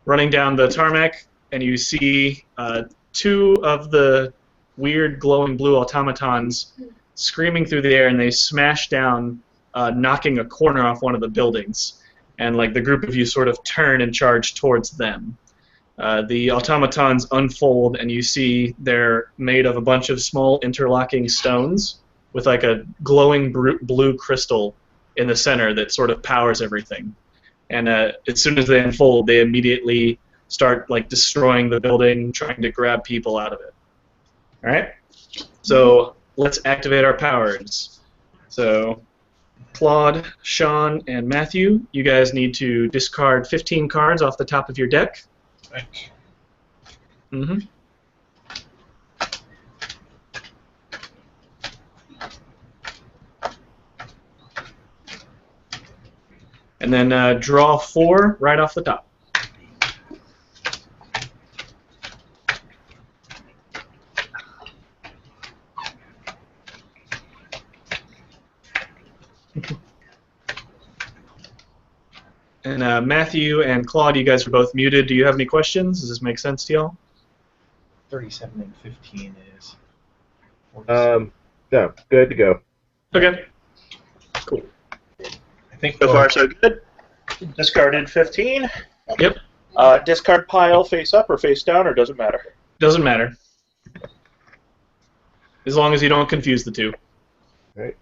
running down the tarmac, and you see two of the weird glowing blue automatons screaming through the air, and they smash down, knocking a corner off one of the buildings. And like the group of you sort of turn and charge towards them. The automatons unfold, and you see they're made of a bunch of small interlocking stones with like a glowing blue crystal in the center that sort of powers everything. And as soon as they unfold, they immediately start like destroying the building, trying to grab people out of it. All right. So let's activate our powers. So Claude, Sean, and Matthew, you guys need to discard 15 cards off the top of your deck. Right. Mm-hmm. And then draw 4 right off the top. And Matthew and Claude, you guys are both muted. Do you have any questions? Does this make sense to y'all? 37 and 15 is... No, good to go. Okay. Cool. I think So far, so good. Discarded 15. Yep. Discard pile face up or face down, or doesn't matter? Doesn't matter. As long as you don't confuse the two. Right.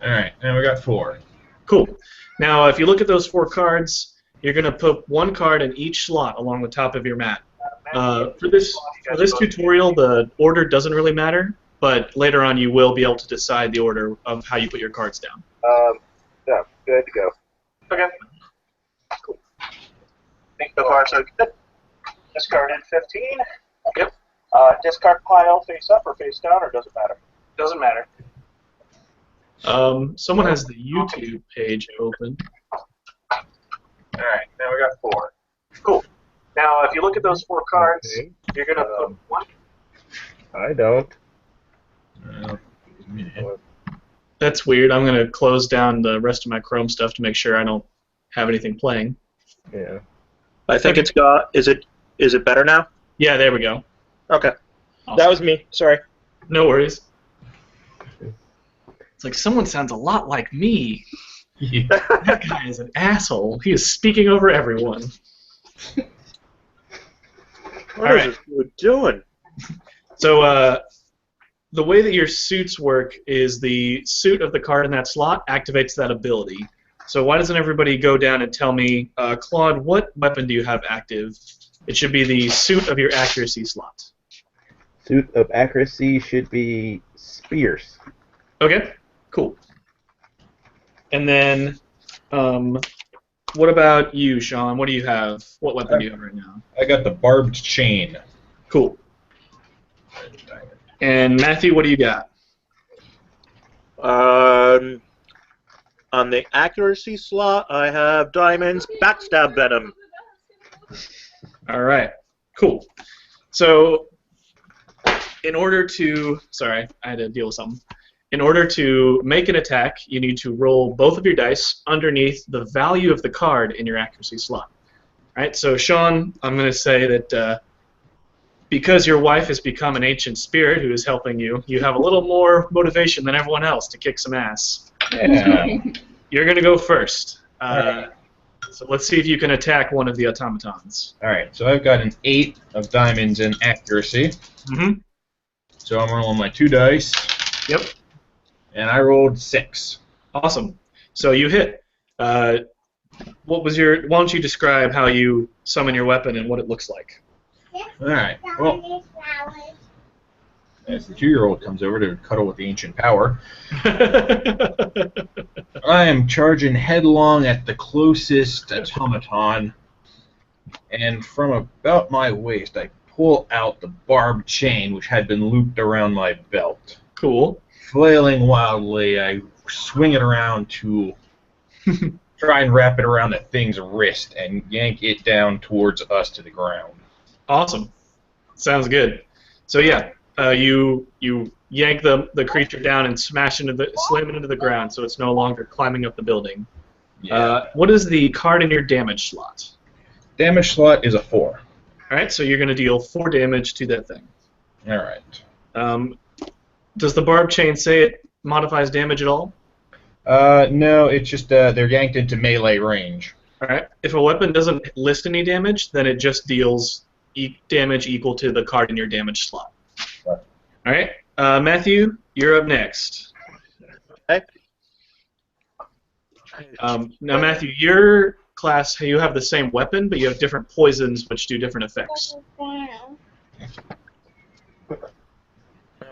Alright, now we got 4. Cool. Now, if you look at those 4 cards, you're going to put 1 card in each slot along the top of your mat. For this tutorial, the order doesn't really matter, but later on you will be able to decide the order of how you put your cards down. No, good to go. Okay. Cool. So far, so good. Discarded 15. Yep. Discard pile face up or face down, or doesn't matter? Doesn't matter. Someone has the YouTube page open. Alright, now we got 4. Cool. Now, if you look at those 4 cards, Okay. you're going to put 1. I don't. That's weird. I'm going to close down the rest of my Chrome stuff to make sure I don't have anything playing. Yeah. I think it's got... Is it better now? Yeah, there we go. Okay. Awesome. That was me. Sorry. No worries. It's like someone sounds a lot like me. Yeah. That guy is an asshole. He is speaking over everyone. What is this dude doing? So the way that your suits work is the suit of the card in that slot activates that ability. So why doesn't everybody go down and tell me, Claude, what weapon do you have active? It should be the suit of your accuracy slot. Suit of accuracy should be spears. Okay, cool. And then, what about you, Sean? What do you have? What weapon do you have right now? I got the barbed chain. Cool. And Matthew, what do you got? On the accuracy slot, I have diamonds, backstab venom. All right, cool. So, in order to... Sorry, I had to deal with something. In order to make an attack, you need to roll both of your dice underneath the value of the card in your accuracy slot. All right, so Sean, I'm going to say that because your wife has become an ancient spirit who is helping you, you have a little more motivation than everyone else to kick some ass. Yeah. You're going to go first. So let's see if you can attack one of the automatons. Alright, so I've got an 8 of diamonds in accuracy. Mm-hmm. So I'm rolling my 2 dice. Yep. And I rolled 6. Awesome. So you hit. What was your? Why don't you describe how you summon your weapon and what it looks like? Alright, well, as the 2-year-old comes over to cuddle with the ancient power, I am charging headlong at the closest automaton, and from about my waist I pull out the barbed chain which had been looped around my belt. Cool. Flailing wildly, I swing it around to try and wrap it around the thing's wrist and yank it down towards us to the ground. Awesome. Sounds good. So yeah, you yank the creature down and slam it into the ground, so it's no longer climbing up the building. Yeah. What is the card in your damage slot? Damage slot is a 4. All right, so you're going to deal 4 damage to that thing. All right. Does the barb chain say it modifies damage at all? No, it's just they're yanked into melee range. All right. If a weapon doesn't list any damage, then it just deals damage equal to the card in your damage slot. Right. All right. Matthew, you're up next. Okay. Now, Matthew, your class, you have the same weapon, but you have different poisons which do different effects.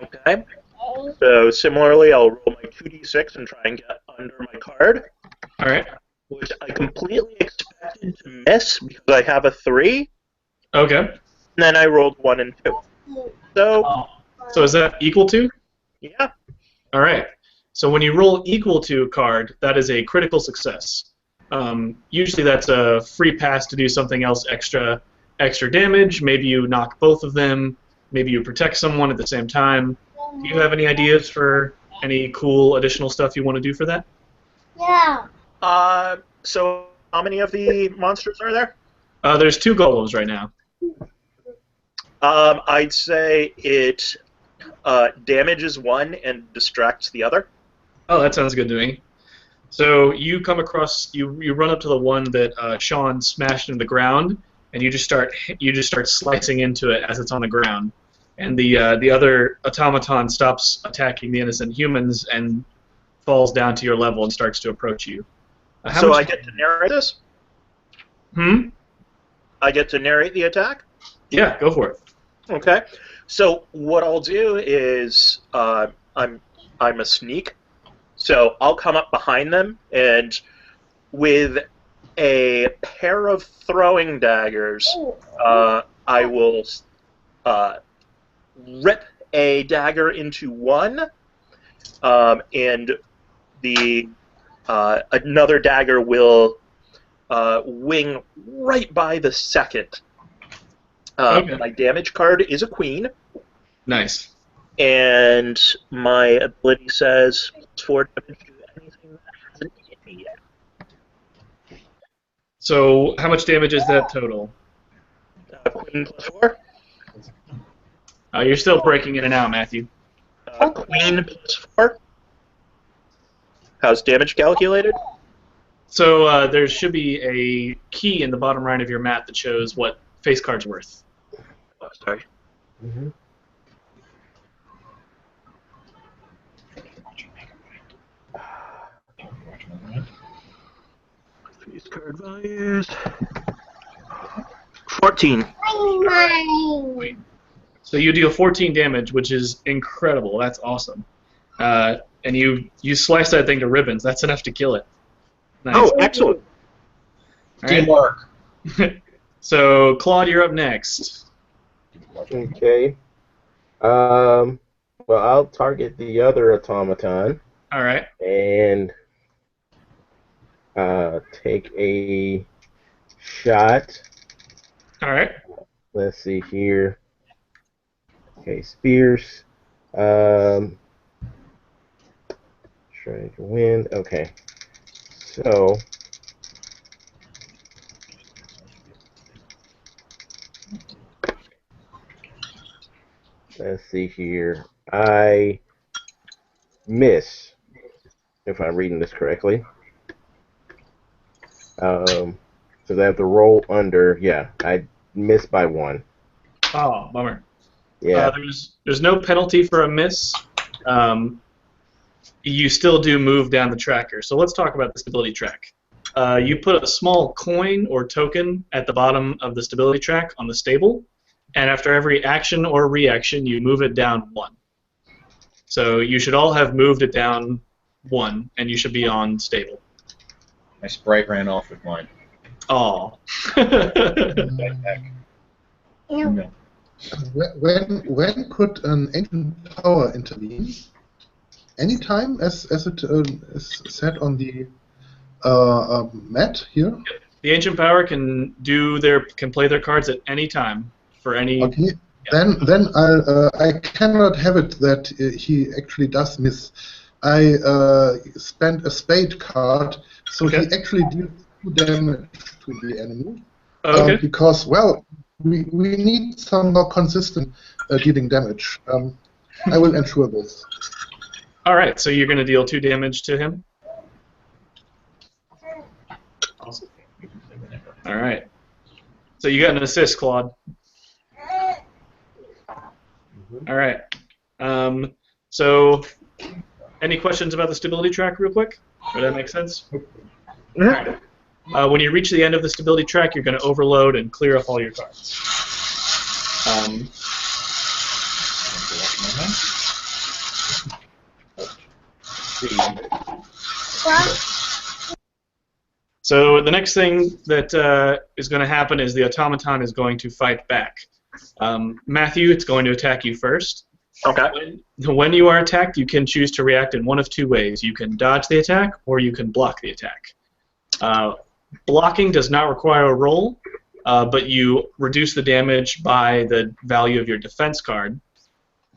Okay. So similarly, I'll roll my 2d6 and try and get under my card, All right. which I completely expected to miss because I have a 3. Okay. And then I rolled 1 and 2. So is that equal to? Yeah. All right. So when you roll equal to a card, that is a critical success. Usually that's a free pass to do something else extra damage. Maybe you knock both of them. Maybe you protect someone at the same time. Do you have any ideas for any cool additional stuff you want to do for that? Yeah. So how many of the monsters are there? There's 2 golems right now. I'd say it damages one and distracts the other. Oh, that sounds good to me. So you come across, you run up to the one that Sean smashed into the ground, and you just start slicing into it as it's on the ground, and the other automaton stops attacking the innocent humans and falls down to your level and starts to approach you. So I get to narrate this? Hmm? I get to narrate the attack? Yeah, go for it. Okay. So what I'll do is I'm a sneak. So I'll come up behind them and with a pair of throwing daggers, I will rip a dagger into one, and the another dagger will wing right by the second. Okay. My damage card is a queen, Nice. and my ability says +4 damage to anything that hasn't hit me yet. So how much damage is that total? Queen +4. You're still breaking in and out, Matthew. Queen +4. How's damage calculated? So there should be a key in the bottom right of your map that shows what face card's worth. Oh, sorry. Mm-hmm. Face card values. 14. So you deal 14 damage, which is incredible. That's awesome. And you slice that thing to ribbons. That's enough to kill it. Nice. Oh, excellent. All right. Teamwork. So Claude, you're up next. Okay. Well, I'll target the other automaton All right. and take a shot. All right. Let's see here. Okay, spears. Trying to win. Okay. So let's see here. I miss, if I'm reading this correctly. So I have to roll under. Yeah, I missed by 1. Oh, bummer. Yeah. There's no penalty for a miss. You still do move down the tracker. So let's talk about the stability track. You put a small coin or token at the bottom of the stability track on the stable, and after every action or reaction, you move it down 1. So you should all have moved it down 1, and you should be on stable. My sprite ran off with mine. Oh. No. When could an ancient power intervene? Anytime, as it is said on the mat here. The ancient power can play their cards at any time for any. Okay. Yeah. Then I cannot have it that he actually does miss, I spent a spade card, so Okay. he actually deals 2 damage to the enemy. Okay. Because, well, we need some more consistent dealing damage. I will ensure this. All right. So you're going to deal 2 damage to him. Awesome. All right. So you got an assist, Claude. All right. So, any questions about the stability track, real quick? Would that make sense? All right. When you reach the end of the stability track, you're going to overload and clear off all your cards. So the next thing that is going to happen is the automaton is going to fight back. Matthew, it's going to attack you first. Okay. When you are attacked, you can choose to react in one of 2 ways. You can dodge the attack, or you can block the attack. Blocking does not require a roll, but you reduce the damage by the value of your defense card.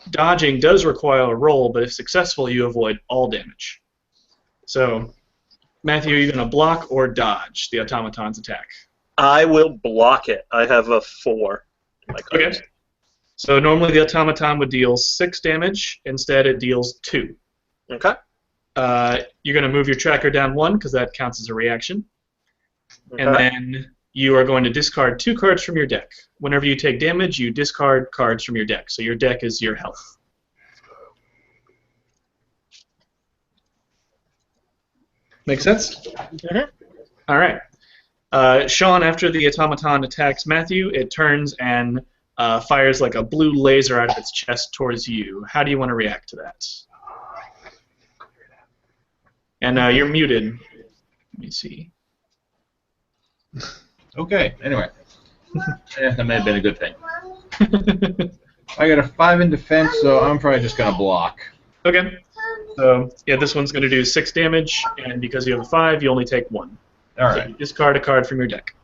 Dodging does require a roll, but if successful, you avoid all damage. So, Matthew, are you going to block or dodge the automaton's attack? I will block it. I have a 4 in my cards. Okay. So normally the automaton would deal 6 damage. Instead, it deals 2. Okay. You're going to move your tracker down 1 because that counts as a reaction. Okay. And then you are going to discard 2 cards from your deck. Whenever you take damage, you discard cards from your deck. So your deck is your health. Make sense? Mhm. All right. Sean, after the automaton attacks Matthew, it turns and fires like a blue laser out of its chest towards you. How do you want to react to that? And you're muted. Let me see. Okay, anyway. That may have been a good thing. I got a 5 in defense, so I'm probably just going to block. Okay. So, yeah, this one's going to do 6 damage, and because you have a 5, you only take 1. All So right. you discard a card from your deck.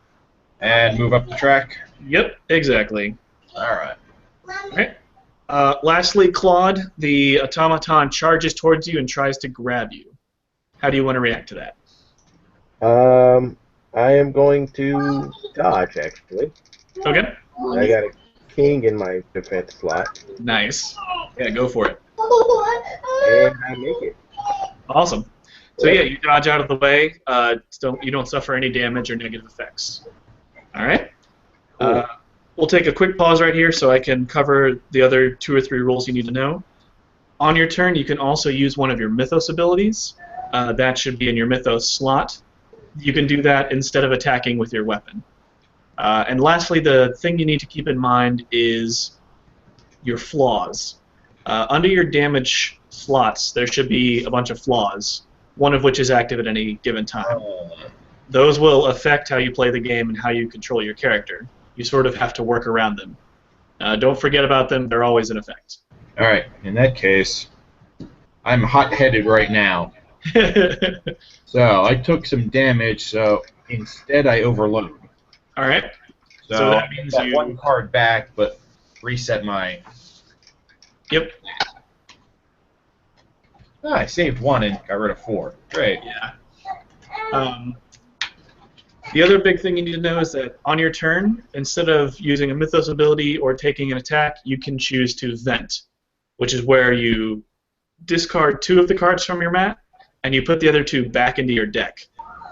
And move up the track. Yep, exactly. All right. All right. Lastly, Claude, the automaton charges towards you and tries to grab you. How do you want to react to that? I am going to dodge, actually. Okay. I got a king in my defense slot, Nice. Yeah, go for it. and I make it. Awesome. So yeah, you dodge out of the way. You don't suffer any damage or negative effects. All right. Cool. We'll take a quick pause right here so I can cover the other 2 or 3 rules you need to know. On your turn, you can also use one of your Mythos abilities. That should be in your Mythos slot. You can do that instead of attacking with your weapon. And lastly, the thing you need to keep in mind is your flaws. Under your damage slots, there should be a bunch of flaws, one of which is active at any given time. Those will affect how you play the game and how you control your character. You sort of have to work around them. Don't forget about them. They're always in effect. All right. In that case, I'm hot-headed right now. So I took some damage, so instead I overload. All right. So that means got you... 1 card back, but reset my... Yep. I saved 1 and got rid of 4. Great. Yeah. The other big thing you need to know is that on your turn, instead of using a Mythos ability or taking an attack, you can choose to vent, which is where you discard 2 of the cards from your mat, and you put the other 2 back into your deck.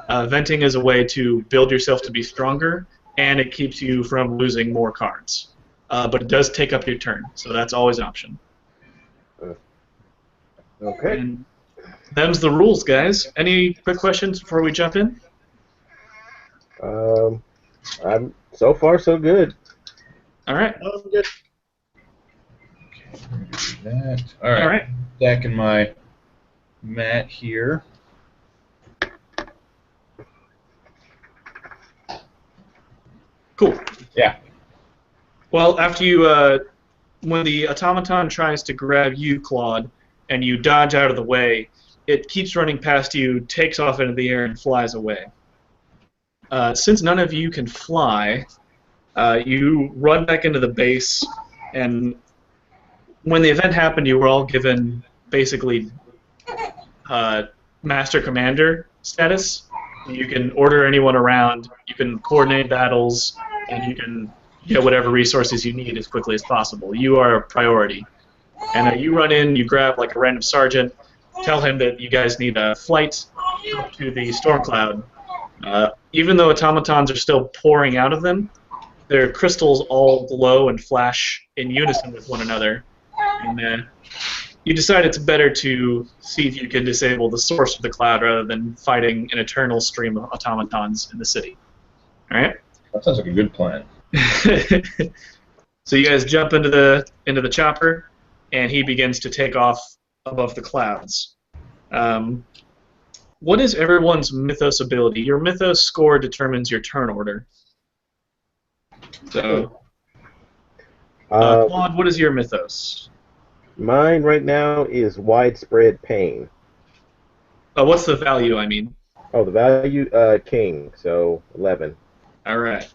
Venting is a way to build yourself to be stronger, and it keeps you from losing more cards. But it does take up your turn, so that's always an option. Okay. And them's the rules, guys. Any quick questions before we jump in? I'm so far so good. All right. Oh, I'm good. That. All right. All right. Stacking my mat here. Cool. Yeah. Well, after you, when the automaton tries to grab you, Claude, and you dodge out of the way, it keeps running past you, takes off into the air, and flies away. Since none of you can fly, you run back into the base, and when the event happened, you were all given basically Master Commander status. You can order anyone around, you can coordinate battles, and you can get whatever resources you need as quickly as possible. You are a priority. And you run in, you grab like a random sergeant, tell him that you guys need a flight up to the storm cloud. Even though automatons are still pouring out of them, their crystals all glow and flash in unison with one another. And you decide it's better to see if you can disable the source of the cloud rather than fighting an eternal stream of automatons in the city. All right? That sounds like a good plan. So you guys jump into the chopper, and he begins to take off above the clouds. What is everyone's mythos ability? Your mythos score determines your turn order. So, Claude, what is your mythos? Mine right now is widespread pain. What's the value, I mean? Oh, the value, king, so 11. All right.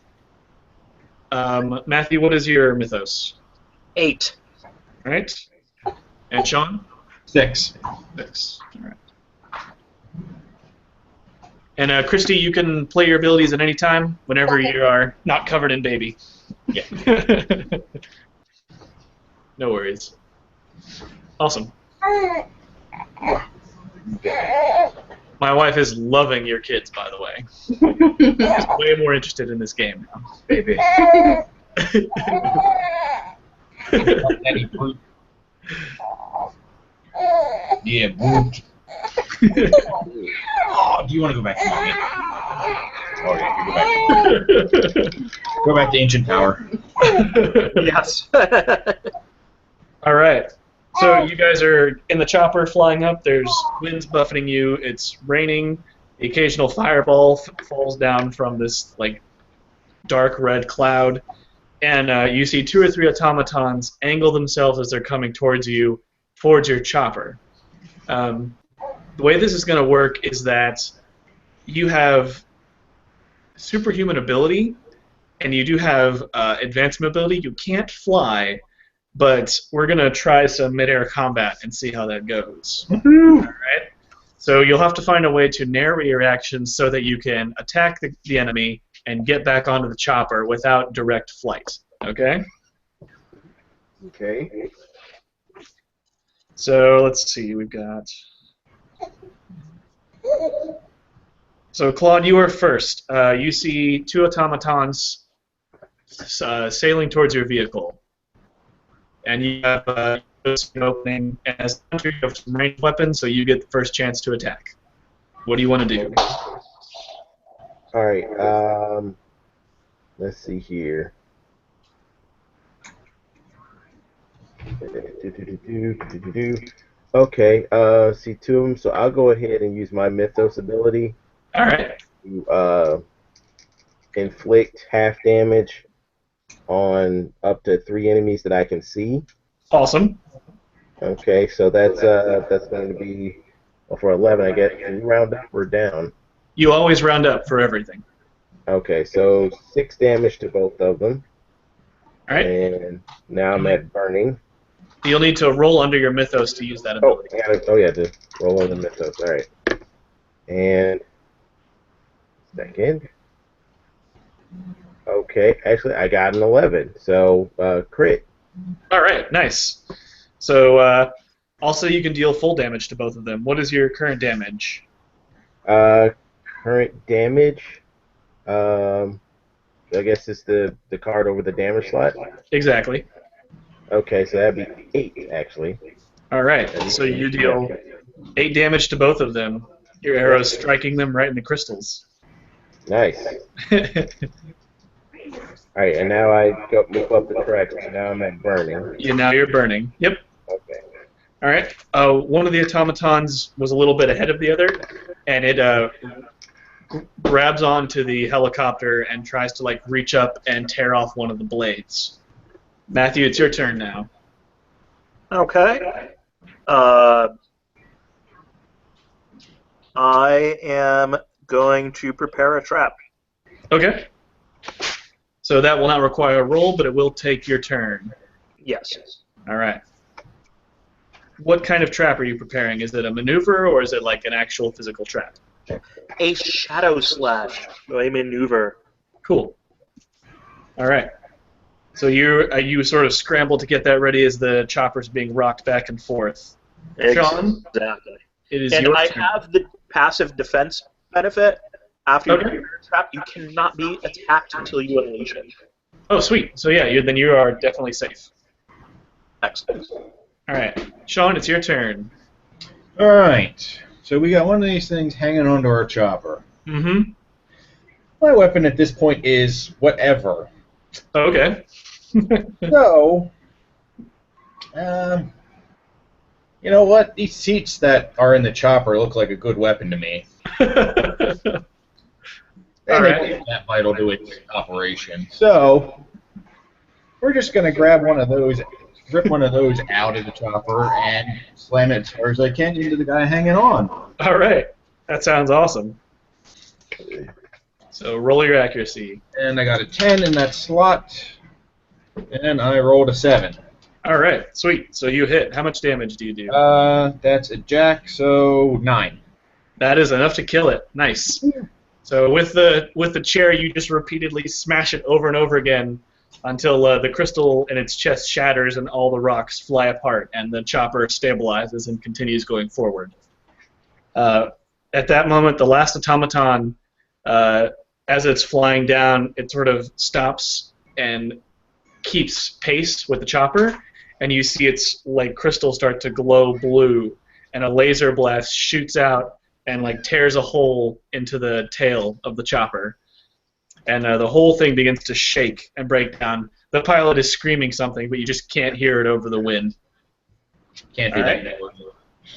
Matthew, what is your mythos? 8. All right. And Sean? 6. 6. All right. And Christy, you can play your abilities at any time, whenever you are not covered in baby. Yeah. No worries. Awesome. My wife is loving your kids, by the way. She's way more interested in this game now. Baby. Daddy brute. Yeah, brute. Oh, do you want to go back to mommy? Oh, yeah, go back. Go back to ancient power. Yes. All right. So you guys are in the chopper flying up. There's winds buffeting you. It's raining. The occasional fireball falls down from this like dark red cloud, and you see 2 or 3 automatons angle themselves as they're coming towards you, towards your chopper. The way this is going to work is that you have superhuman ability, and you do have advanced mobility. You can't fly, but we're going to try some mid-air combat and see how that goes. All right? So you'll have to find a way to narrow your actions so that you can attack the enemy and get back onto the chopper without direct flight. Okay? Okay. So let's see. We've got... So Claude, you are first. You see 2 automatons sailing towards your vehicle. And you have an opening, and as you have some ranged weapons, so you get the first chance to attack. What do you want to do? All right. Let's see here. Okay. See 2 of them, so I'll go ahead and use my Mythos ability. All right. To inflict half damage on up to 3 enemies that I can see. Awesome. Okay, so that's going to be for 11, I guess. Can you round up or down? You always round up for everything. Okay, so 6 damage to both of them. All right. And now I'm at burning. You'll need to roll under your mythos to use that ability. Yeah, to roll on the mythos. All right. And second. Okay, actually, I got an 11, so crit. All right, nice. So also you can deal full damage to both of them. What is your current damage? Current damage. I guess it's the card over the damage slot. Exactly. Okay, so that'd be 8 actually. All right, so you deal 8 damage to both of them. Your arrows striking them right in the crystals. Nice. All right, and now I move up the track. So now I'm at burning. Yeah, now you're burning. Yep. Okay. All right. One of the automatons was a little bit ahead of the other, and it grabs onto the helicopter and tries to like reach up and tear off one of the blades. Matthew, it's your turn now. Okay. I am going to prepare a trap. Okay. So that will not require a roll, but it will take your turn. Yes. All right. what kind of trap are you preparing? Is it a maneuver or is it like an actual physical trap? A shadow slash, a maneuver. Cool. All right. So you sort of scramble to get that ready as the chopper's being rocked back and forth. Sean, Exactly. it is And your I turn. have the passive defense benefit. After you Okay. prepare a trap, you cannot be attacked until you unleash it. Oh, sweet. So yeah, then you are definitely safe. Excellent. All right, Sean, it's your turn. All right. So we got one of these things hanging onto our chopper. Mm-hmm. My weapon at this point is whatever. Okay. So, you know what? These seats that are in the chopper look like a good weapon to me. All They right. make that vital to its operation. So, we're just going to grab one of those, rip one of those out of the chopper, and slam it as hard as I can into the guy hanging on. All right. That sounds awesome. So roll your accuracy. And I got a 10 in that slot, and I rolled a 7. All right. Sweet. So you hit. How much damage do you do? That's a jack, so 9. That is enough to kill it. Nice. So with the chair, you just repeatedly smash it over and over again until the crystal in its chest shatters and all the rocks fly apart, and the chopper stabilizes and continues going forward. At that moment, the last automaton, as it's flying down, it sort of stops and keeps pace with the chopper, and you see its like crystal start to glow blue, and a laser blast shoots out and like tears a hole into the tail of the chopper, and the whole thing begins to shake and break down. The pilot is screaming something, but you just can't hear it over the wind. Can't do All that. right.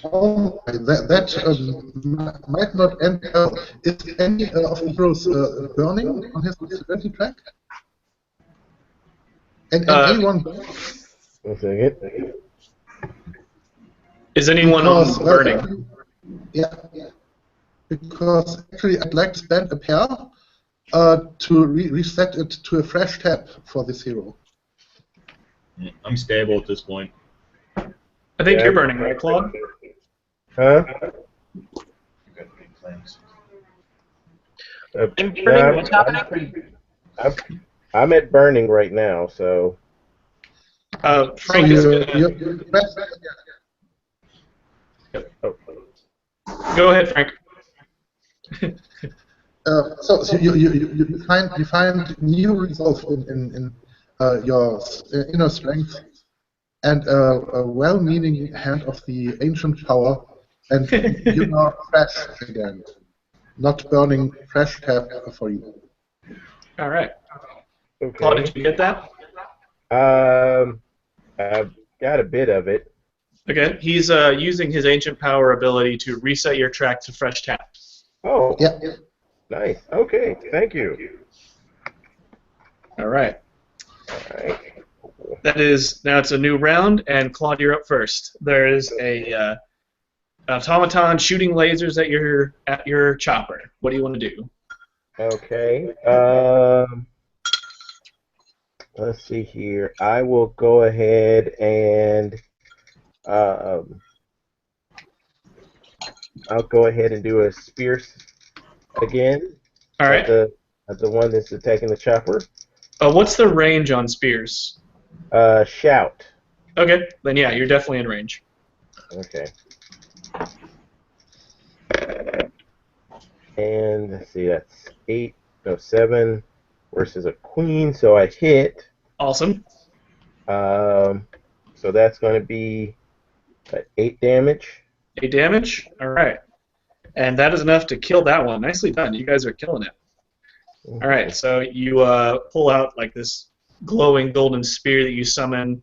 Oh, that might not end well. Is any of the heroes burning on his disability track? And anyone burning? One second. Is anyone Because, burning? Yeah. Because actually, I'd like to spend a pair to reset it to a fresh tab for this hero. I'm stable at this point. I think you're burning, right, Claude? Huh? In burning, what's happening? I'm at burning right now, so. Frank is gonna... Go ahead, Frank. So you find new resolve in your inner strength and a well-meaning hand of the ancient power, and you are fresh again, not burning fresh tab for you. All right. Okay. Claude, did you get that? I've got a bit of it. Okay. He's using his ancient power ability to reset your track to fresh tap. Oh. Yeah. Nice. Okay. Thank you. All right. All right. That is, now it's a new round, and Claude, you're up first. There is a automaton shooting lasers at your chopper. What do you want to do? Okay. Let's see here. I will go ahead and I'll go ahead and do a spear again. All right. At the one that's attacking the chopper. What's the range on spears? Shout. Okay, then yeah, you're definitely in range. Okay. And let's see, that's 7 versus a queen, so I hit. Awesome. So that's going to be 8 damage. 8 damage? All right. And that is enough to kill that one. Nicely done. You guys are killing it. All right, so you pull out like this glowing golden spear that you summon,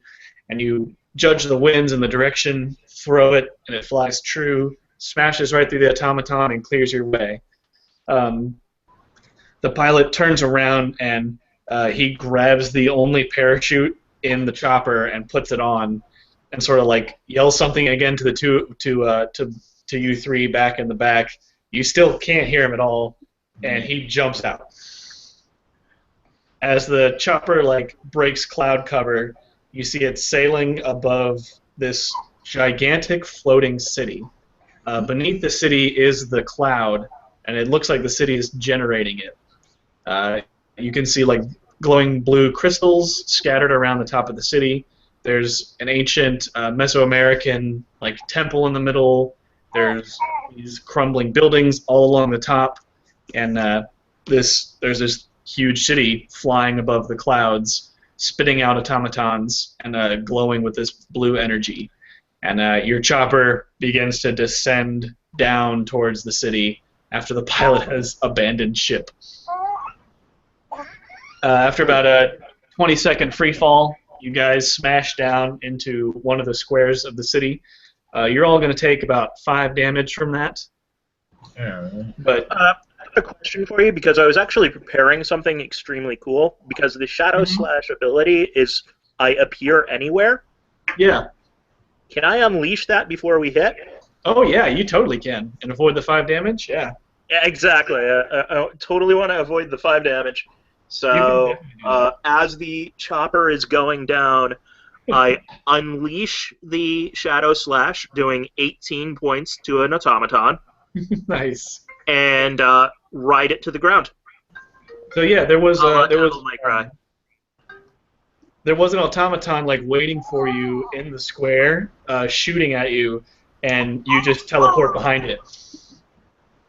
and you judge the winds and the direction, throw it, and it flies true, smashes right through the automaton, and clears your way. The pilot turns around and he grabs the only parachute in the chopper and puts it on, and sort of like yells something again to the you three back in the back. You still can't hear him at all, and he jumps out. As the chopper like breaks cloud cover, you see it sailing above this gigantic floating city. Beneath the city is the cloud, and it looks like the city is generating it. You can see like glowing blue crystals scattered around the top of the city. There's an ancient Mesoamerican like temple in the middle. There's these crumbling buildings all along the top, and there's this huge city flying above the clouds, spitting out automatons and glowing with this blue energy. And your chopper begins to descend down towards the city after the pilot has abandoned ship. After about a 20-second free fall, you guys smash down into one of the squares of the city. You're all going to take about 5 damage from that. But I have a question for you, because I was actually preparing something extremely cool, because the Shadow Slash ability is I appear anywhere. yeah. Can I unleash that before we hit? Oh, yeah, you totally can. And avoid the 5 damage? Yeah. Yeah, exactly. I totally want to avoid the 5 damage. So, as the chopper is going down, I unleash the Shadow Slash, doing 18 points to an automaton. Nice. And ride it to the ground. So yeah, there was an automaton like waiting for you in the square, shooting at you, and you just teleport behind it.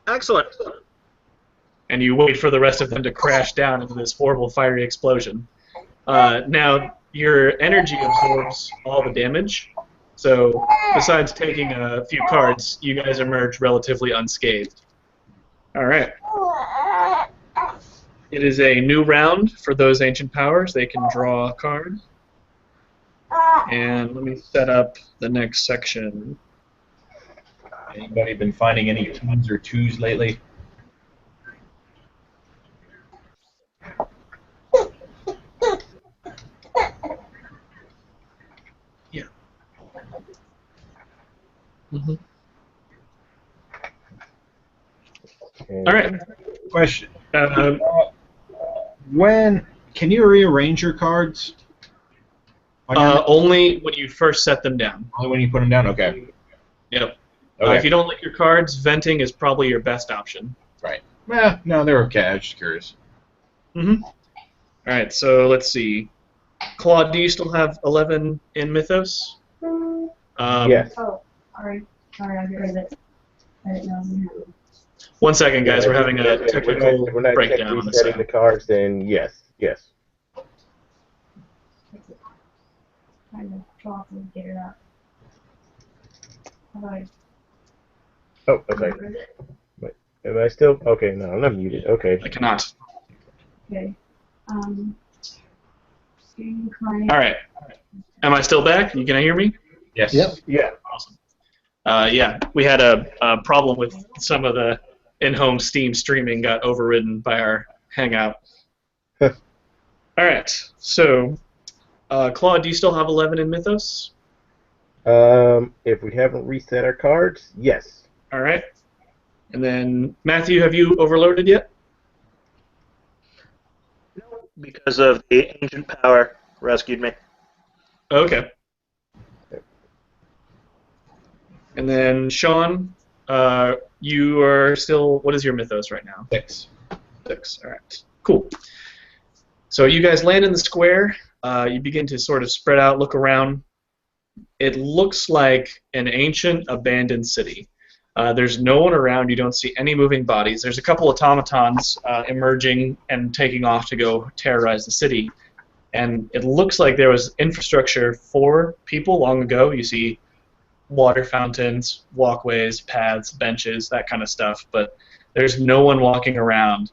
Excellent. And you wait for the rest of them to crash down into this horrible fiery explosion. Now your energy absorbs all the damage, so besides taking a few cards, you guys emerge relatively unscathed. All right. It is a new round for those ancient powers. They can draw a card. And let me set up the next section. Anybody been finding any 2s or 2s lately? Yeah. Mm-hmm. Okay. All right. Question. When can you rearrange your cards? Only when you first set them down. Only when you put them down. Okay. Yep. Okay. If you don't like your cards, venting is probably your best option. Right. No, they're okay. I was just curious. Mm-hmm. All right. So let's see. Claude, do you still have 11 in Mythos? Yes. Oh, sorry, I heard it. I didn't know. 1 second, guys. We're having a technical We're not breakdown on the resetting side. the cards, then yes. Trying to drop and get it up. How do I? Oh, okay. Wait, am I still? Okay, no, I'm not muted. Okay. I cannot. Okay. Screen All client. right. Am I still back? Can I hear me? Yes. Yep. Yeah. Awesome. Yeah, we had a problem with some of the in-home Steam streaming got overridden by our Hangout. All right. So, Claude, do you still have 11 in Mythos? If we haven't reset our cards, yes. All right. And then, Matthew, have you overloaded yet? Because of the ancient power rescued me. Okay. And then, Sean, you are still, what is your Mythos right now? 6. 6, all right. Cool. So you guys land in the square. You begin to sort of spread out, look around. It looks like an ancient abandoned city. There's no one around. You don't see any moving bodies. There's a couple automatons emerging and taking off to go terrorize the city. And it looks like there was infrastructure for people long ago. You see water fountains, walkways, paths, benches, that kind of stuff. But there's no one walking around.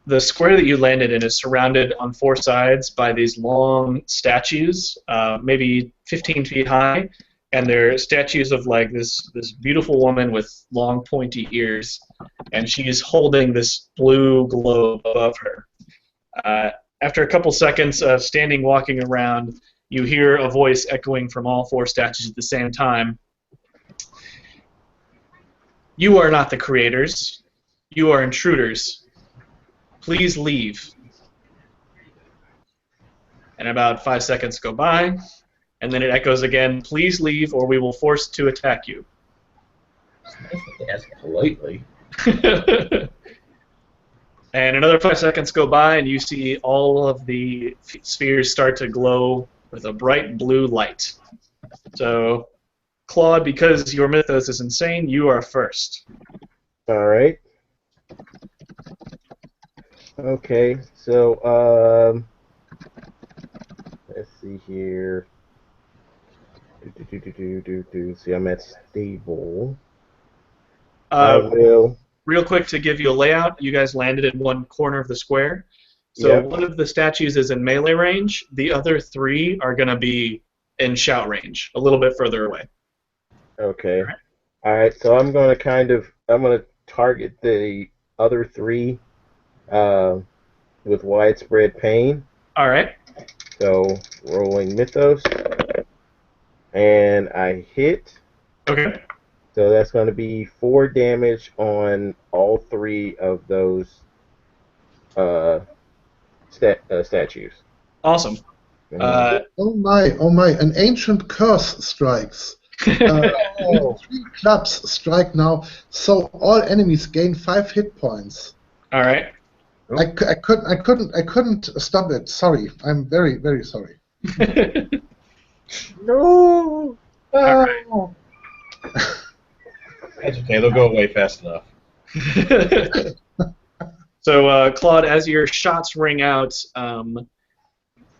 The square that you landed in is surrounded on 4 sides by these long statues, maybe 15 feet high, and they're statues of like this beautiful woman with long pointy ears, and she's holding this blue globe above her. After a couple seconds of standing walking around, you hear a voice echoing from all 4 statues at the same time. You are not the creators. You are intruders. Please leave. and about 5 seconds go by, and then it echoes again, please leave or we will force to attack you. It's nice that they ask politely. And another 5 seconds go by, and you see all of the spheres start to glow with a bright blue light. So, Claude, because your mythos is insane, you are first. All right. Okay, so let's see here. See, I'm at stable. I will. Real quick to give you a layout, you guys landed in one corner of the square. So Yep. one of the statues is in melee range. The other 3 are going to be in shout range, a little bit further away. Okay. All right. So I'm gonna target the other 3 with widespread pain. All right. So rolling mythos, and I hit. Okay. So that's going to be 4 damage on all 3 of those statues. Awesome. Oh my, an ancient curse strikes. 3 clubs strike now, so all enemies gain 5 hit points. All right. I couldn't stop it. Sorry, I'm very, very sorry. No. All right. That's okay. They'll go away fast enough. So, Claude, as your shots ring out,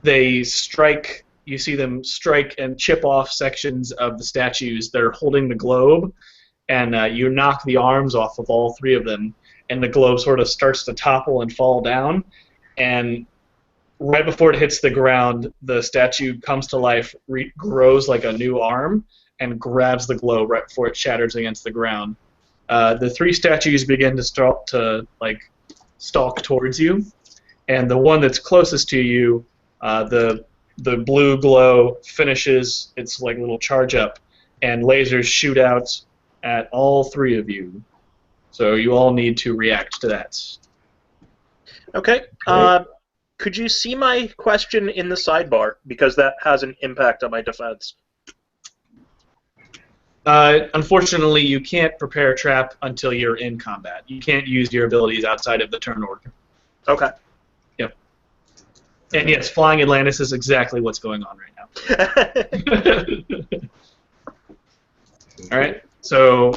they strike. You see them strike and chip off sections of the statues that are holding the globe, and you knock the arms off of all 3 of them, and the globe sort of starts to topple and fall down, and right before it hits the ground, the statue comes to life, grows like a new arm, and grabs the globe right before it shatters against the ground. The 3 statues begin to stalk towards you, and the one that's closest to you, the blue glow finishes its like little charge up, and lasers shoot out at all 3 of you. So you all need to react to that. Okay. Could you see my question in the sidebar? Because that has an impact on my defense. Unfortunately, you can't prepare a trap until you're in combat. You can't use your abilities outside of the turn order. Okay. Yep. And yes, flying Atlantis is exactly what's going on right now. All right. So,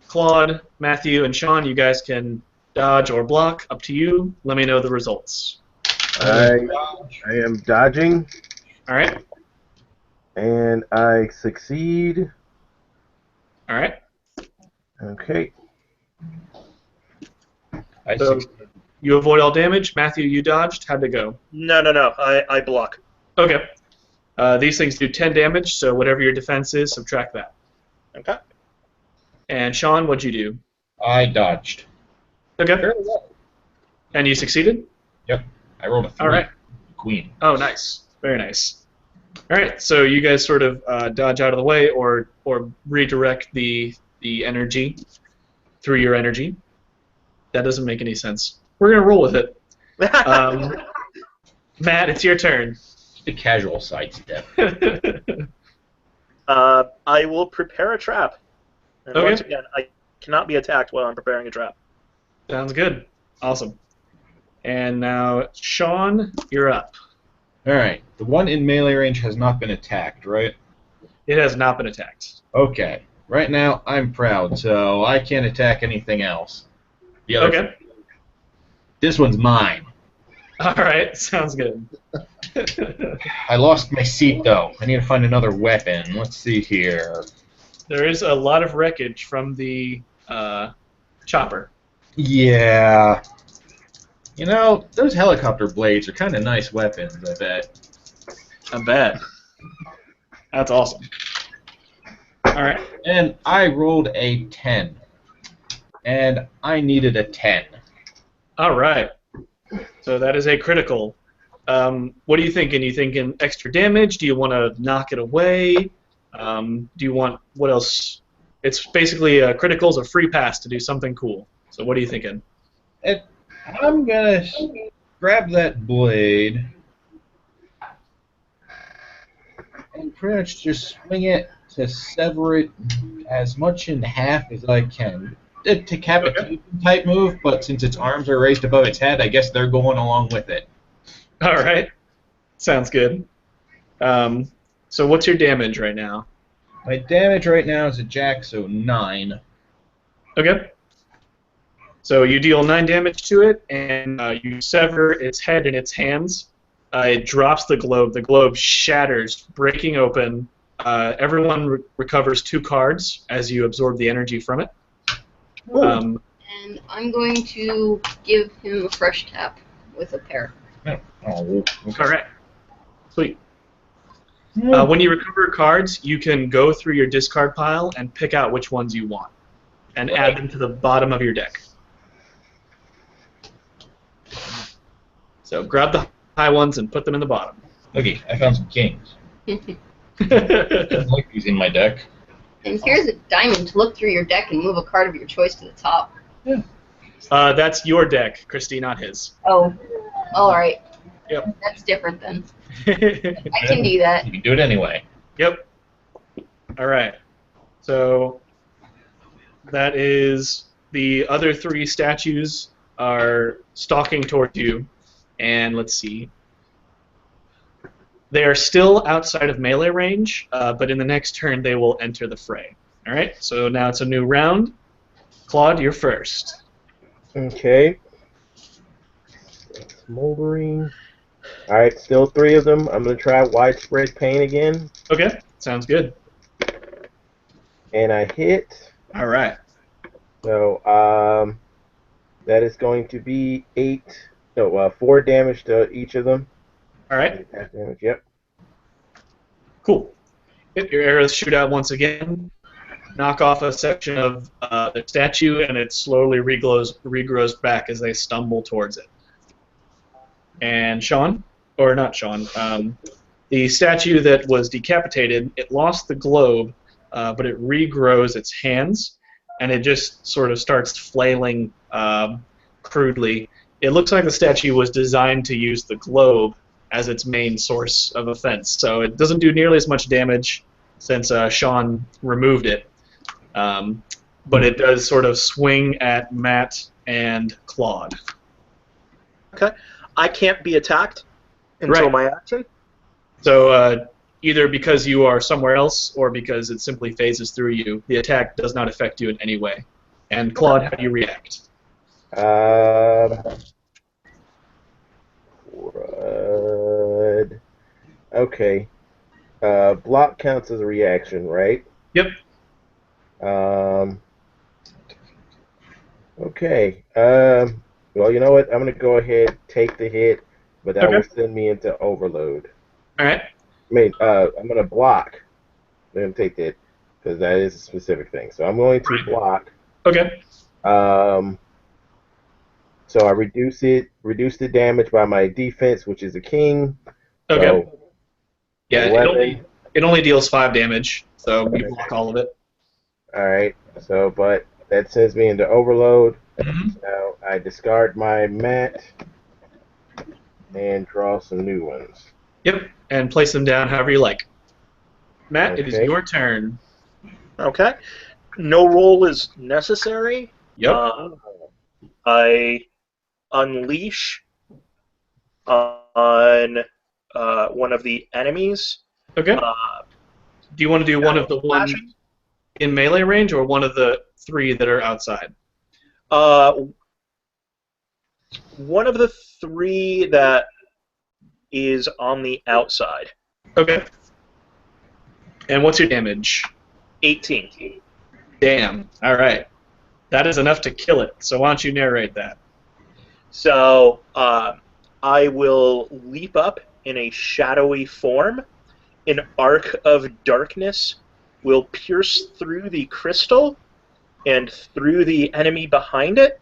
Claude, Matthew, and Sean, you guys can dodge or block. Up to you. Let me know the results. I am dodging. All right. And I succeed. All right. Okay. So you avoid all damage. Matthew, you dodged. How'd it go? No. I block. Okay. These things do 10 damage, so whatever your defense is, subtract that. Okay. And Sean, what'd you do? I dodged. Okay. Fairly well. And you succeeded? Yep. I rolled a 3. All right. Queen. Oh, nice. Very nice. All right, so you guys sort of dodge out of the way or redirect the energy through your energy. That doesn't make any sense. We're going to roll with it. Matt, it's your turn. The casual sidestep. I will prepare a trap. And Okay. once again, I cannot be attacked while I'm preparing a trap. Sounds good. Awesome. And now, Sean, you're up. Alright. The one in melee range has not been attacked, right? It has not been attacked. Okay. Right now, I'm proud, so I can't attack anything else. The other Okay. This one's mine. All right, sounds good. I lost my seat, though. I need to find another weapon. Let's see here. There is a lot of wreckage from the chopper. Yeah. You know, those helicopter blades are kind of nice weapons, I bet. I bet. That's awesome. All right. And I rolled a 10. And I needed a 10. All right. So that is a critical. What are you thinking? You thinking extra damage? Do you want to knock it away? Do you want what else? It's basically critical's a free pass to do something cool. So what are you thinking? I'm gonna grab that blade and pretty much just swing it to sever it as much in half as I can. A decapitation type move, but since its arms are raised above its head, I guess they're going along with it. All right. Sounds good. So what's your damage right now? My damage right now is a jack, so 9. Okay. So you deal 9 damage to it, and you sever its head in its hands. It drops the globe. The globe shatters, breaking open. Everyone recovers 2 cards as you absorb the energy from it. And I'm going to give him a fresh tap with a pair. Oh, okay. All right. Sweet. When you recover cards, you can go through your discard pile and pick out which ones you want, and add them to the bottom of your deck. So grab the high ones and put them in the bottom. Okay, I found some kings. I like these in my deck. And here's a diamond to look through your deck and move a card of your choice to the top. Yeah. That's your deck, Christy, not his. Oh, all right. Yep. That's different then. I can do that. You can do it anyway. Yep. All right. So that is the other 3 statues are stalking towards you, and let's see. They are still outside of melee range, but in the next turn they will enter the fray. All right. So now it's a new round. Claude, you're first. Okay. Smoldering. Alright, still 3 of them. I'm going to try Widespread Pain again. Okay. Sounds good. And I hit. All right. So, that is going to be 4 damage to each of them. All right. Half damage, yep. Cool. Hit your arrows shoot out once again. Knock off a section of the statue, and it slowly regrows back as they stumble towards it. And Sean, or not Sean, the statue that was decapitated, it lost the globe, but it regrows its hands, and it just sort of starts flailing crudely. It looks like the statue was designed to use the globe as its main source of offense, so it doesn't do nearly as much damage since Sean removed it. But it does sort of swing at Matt and Claude. Okay. I can't be attacked until my action. So either because you are somewhere else or because it simply phases through you, the attack does not affect you in any way. And Claude, how do you react? Okay. Block counts as a reaction, right? Yep. Okay. Well, you know what? I'm going to go ahead, take the hit, but that will send me into overload. All right. I mean, I'm going to block. Let him take that, because that is a specific thing. So I'm going to block. Okay. So I reduce the damage by my defense, which is a king. Okay. So Yeah, 11. it only deals 5 damage, so you block all of it. All right. So, but that sends me into overload. Mm-hmm. Now I discard my mat and draw some new ones. Yep, and place them down however you like. Matt, it is Okay. your turn. Okay. No roll is necessary. Yep. I unleash on one of the enemies. Okay. Do you want to do one of the ones flashing? in melee range or one of the 3 that are outside? One of the 3 that is on the outside. Okay. And what's your damage? 18. Damn. All right. That is enough to kill it. So why don't you narrate that? So I will leap up in a shadowy form. An arc of darkness will pierce through the crystal and through the enemy behind it,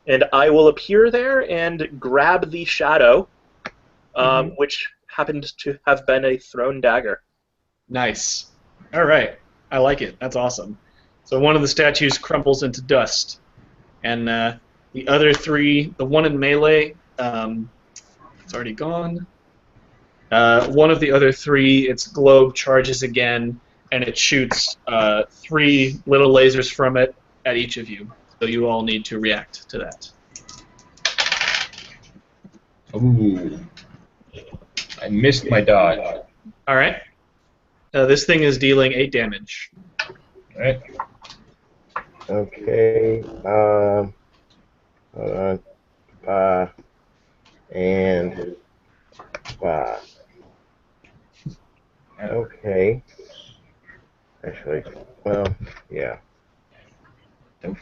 and I will appear there and grab the shadow, which happened to have been a thrown dagger. Nice. All right. I like it. That's awesome. So one of the statues crumples into dust, and the other 3, the one in melee, it's already gone. One of the other 3, its globe charges again, and it shoots 3 little lasers from it at each of you. So you all need to react to that. Ooh. I missed my dodge. All right. This thing is dealing 8 damage. All right. Okay. Hold on. 5 and 5. Okay. Actually, well, yeah. That means,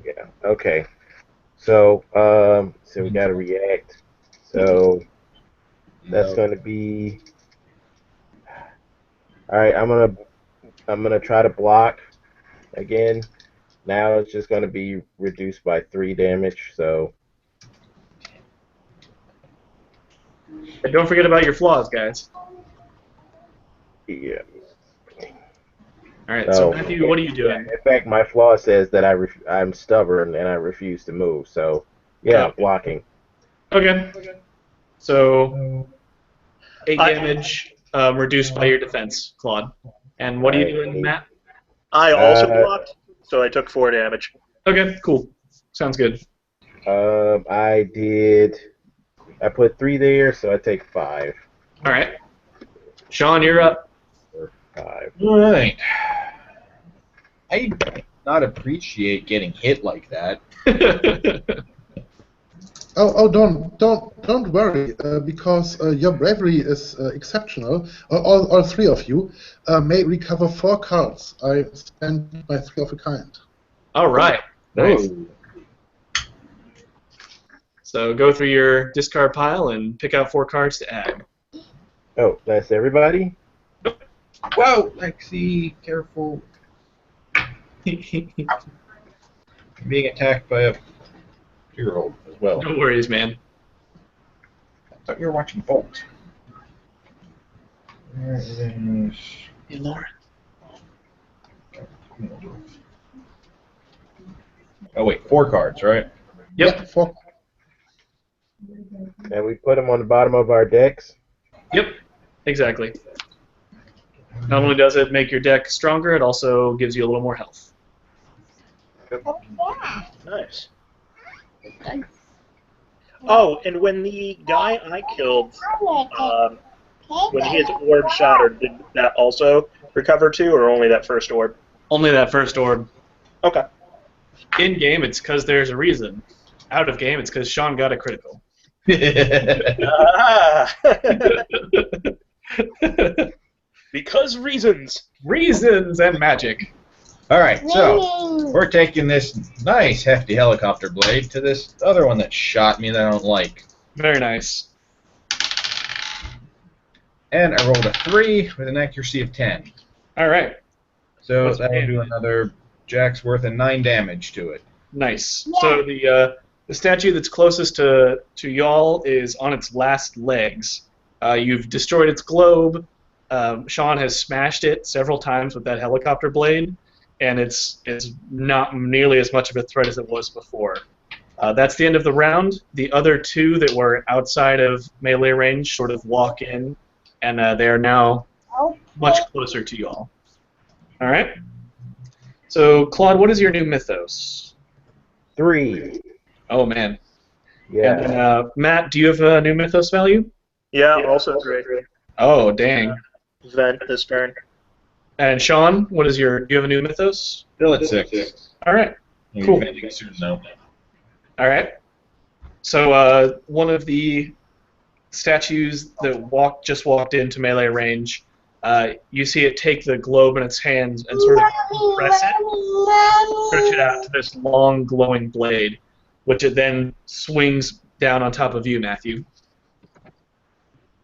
yeah. Okay. So, so we gotta react. So that's going to be. All right. I'm gonna try to block again. Now it's just going to be reduced by 3 damage. So. And don't forget about your flaws, guys. Yeah. All right. So Matthew, what are you doing? In fact, my flaw says that I'm stubborn and I refuse to move. So, yeah, blocking. Okay. So 8 damage reduced by your defense, Claude. And what are you doing, Matt? I also blocked, so I took 4 damage. Okay, cool. Sounds good. I put 3 there, so I take 5. All right. Sean, you're up. 5. All right. I do not appreciate getting hit like that. Don't worry, because your bravery is exceptional. All 3 of you may recover 4 cards. I spent my 3 of a kind. All right. Nice. Whoa. So go through your discard pile and pick out 4 cards to add. Oh, that's everybody? Whoa, Lexi, careful. I'm being attacked by a 2-year-old as well. No worries, man. I thought you were watching Bolt. There is... Hey, Lauren. Oh wait, 4 cards, right? Yep. 4. And we put them on the bottom of our decks? Yep. Exactly. Not only does it make your deck stronger, it also gives you a little more health. Nice. Oh, and when the guy I killed, when his orb shattered, did that also recover too, or only that first orb? Only that first orb. Okay. In game, it's because there's a reason. Out of game, it's because Sean got a critical. Ah. Because reasons. Reasons and magic. All right, so we're taking this nice hefty helicopter blade to this other one that shot me that I don't like. Very nice. And I rolled a 3 with an accuracy of 10. All right. So What's that'll the do another jack's worth of 9 damage to it. Nice. So the statue that's closest to y'all is on its last legs. You've destroyed its globe. Sean has smashed it several times with that helicopter blade, and it's not nearly as much of a threat as it was before. That's the end of the round. The other 2 that were outside of melee range sort of walk in, and they are now much closer to y'all. All right. So, Claude, what is your new mythos? 3. Oh, man. Yeah. And then, Matt, do you have a new mythos value? Yeah, also 3. Oh, dang. Vent this turn. And Sean, what is your? Do you have a new mythos? Still at 6. All right. Cool. Soon, though. All right. So one of the statues that just walked into melee range, you see it take the globe in its hands and sort of press it, stretch it out to this long glowing blade, which it then swings down on top of you, Matthew.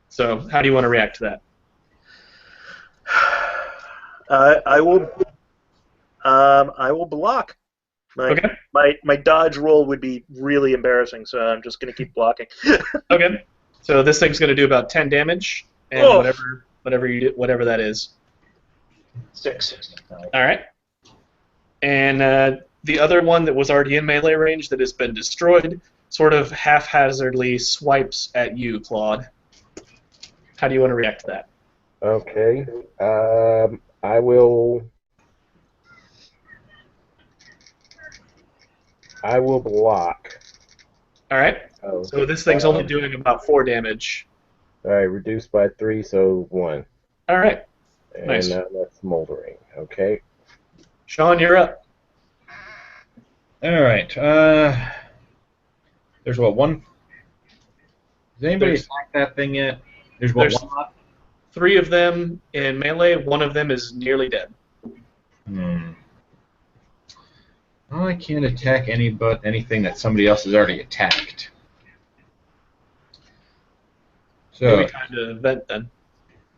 So how do you want to react to that? I will block. My dodge roll would be really embarrassing, so I'm just going to keep blocking. Okay. So this thing's going to do about 10 damage, and whatever that is. 6. All right. And the other one that was already in melee range that has been destroyed sort of haphazardly swipes at you, Claude. How do you want to react to that? Okay. I will. I will block. All right. Oh, So this thing's only doing about 4 damage. all right, reduced by 3, so 1. All right. And Nice. that's smoldering. Okay. Sean, you're up. All right. There's what, one? Has anybody There's- attacked that thing yet? There's what, There's- one left? 3 of them in melee. 1 of them is nearly dead. Well, I can't attack anything that somebody else has already attacked. So, Maybe time to vent then.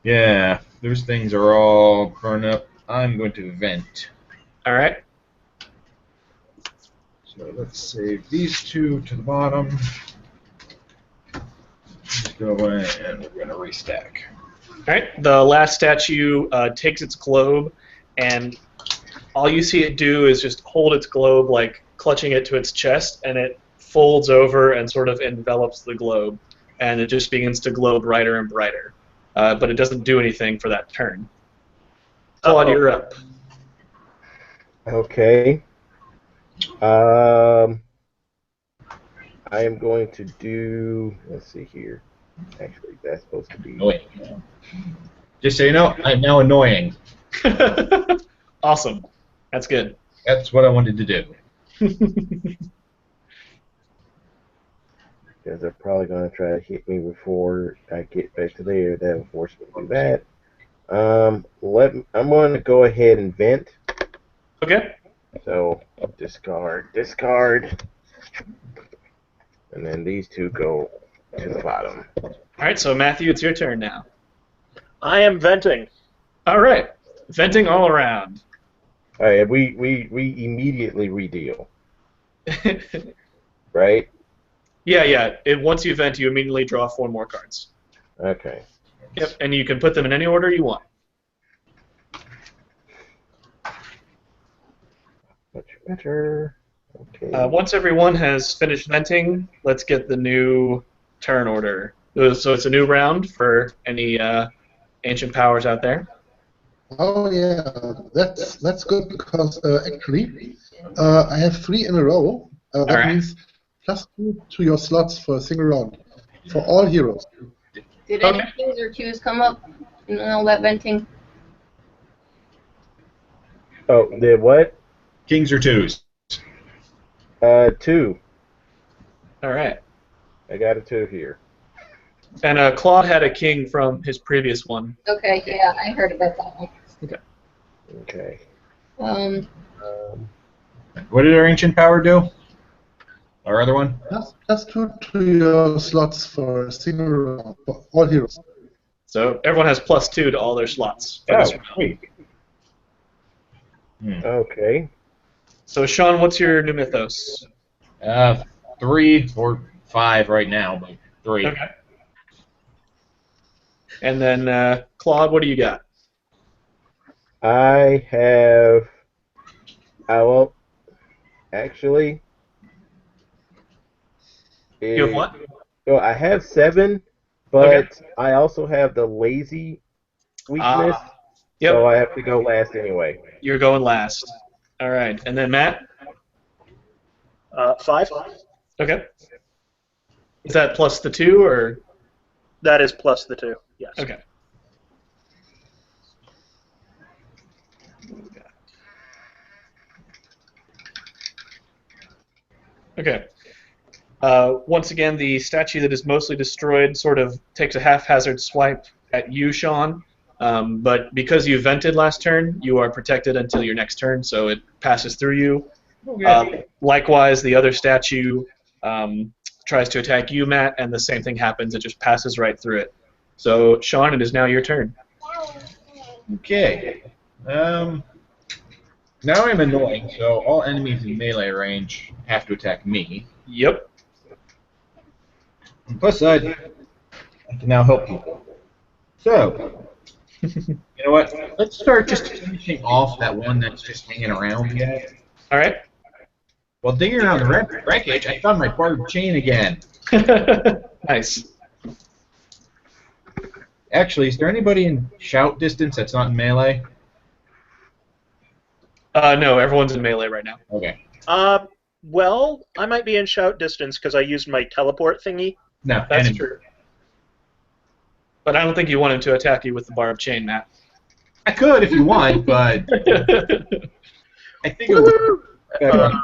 yeah, those things are all burned up. I'm going to vent. All right. So let's save these 2 to the bottom. Just go away, and we're going to restack. All right. The last statue takes its globe, and all you see it do is just hold its globe, like clutching it to its chest, and it folds over and sort of envelops the globe, and it just begins to glow brighter and brighter. But it doesn't do anything for that turn. Claude, you're up. Okay. I am going to do. Let's see here. Actually, that's supposed to be. Annoying. Just so you know, I'm now annoying. Awesome. That's good. That's what I wanted to do. Because they're probably going to try to hit me before I get back to there. That will force me to do that. I'm going to go ahead and vent. Okay. So discard, and then these 2 go to the bottom. All right. So Matthew, it's your turn now. I am venting. All right. Venting all around. All right, we immediately redeal, right? Yeah. Once you vent, you immediately draw 4 more cards. Okay. Yep. And you can put them in any order you want. Much better. Okay. Once everyone has finished venting, let's get the new turn order. So it's a new round for any ancient powers out there. Oh yeah, that's good because actually I have 3 in a row. That Alright. means +2 to your slots for a single round for all heroes. Did Okay. any kings or twos come up in all that venting? Oh, the what? Kings or 2s? 2. All right. I got a 2 here. And Claude had a king from his previous one. Okay, yeah, I heard about that one. Okay. What did our ancient power do? Our other one? +2 to your slots for a single round for all heroes. So everyone has +2 to all their slots for this Oh, round. sweet. Okay. So Sean, what's your new mythos? 3 or 5 right now, but 3. Okay. And then Claude, what do you got? I have. Well, actually. You have what? So I have 7, but Okay. I also have the lazy weakness, Yep. so I have to go last anyway. You're going last. All right. And then Matt? 5. Okay. Is that plus the 2 or? That is plus the 2. Yes. Okay. Okay. Once again, the statue that is mostly destroyed sort of takes a haphazard swipe at you, Sean. But because you vented last turn, you are protected until your next turn, so it passes through you. Likewise, the other statue tries to attack you, Matt, and the same thing happens. It just passes right through it. So, Sean, it is now your turn. Okay. Now I'm annoying, so all enemies in melee range have to attack me. Yep. On the plus side, I can now help people. So, you know what? Let's start just finishing off that one that's just hanging around yet. All right. While digging around the wreckage, I found my barbed chain again. Nice. Actually, is there anybody in shout distance that's not in melee? No, everyone's in melee right now. Okay. Well, I might be in shout distance because I used my teleport thingy. No, That's enemy. true. But I don't think you want him to attack you with the barbed chain, Matt. I could if you want, but I think it would be better on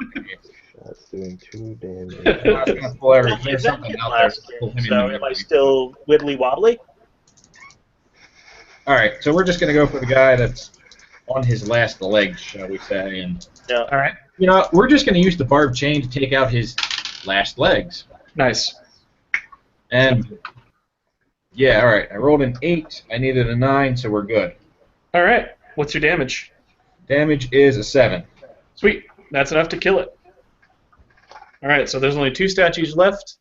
That's doing 2 damage. I was gonna pull every, Well, there's that something didn't out there. last Pull game, him so in am I melee. still wibbly wobbly? Alright, so we're just gonna go for the guy that's on his last legs, shall we say, and No. All right. you know, we're just gonna use the barbed chain to take out his last legs. Nice. And yeah, alright, I rolled an 8, I needed a 9, so we're good. All right. What's your damage? Damage is a 7. Sweet. That's enough to kill it. All right. So there's only 2 statues left.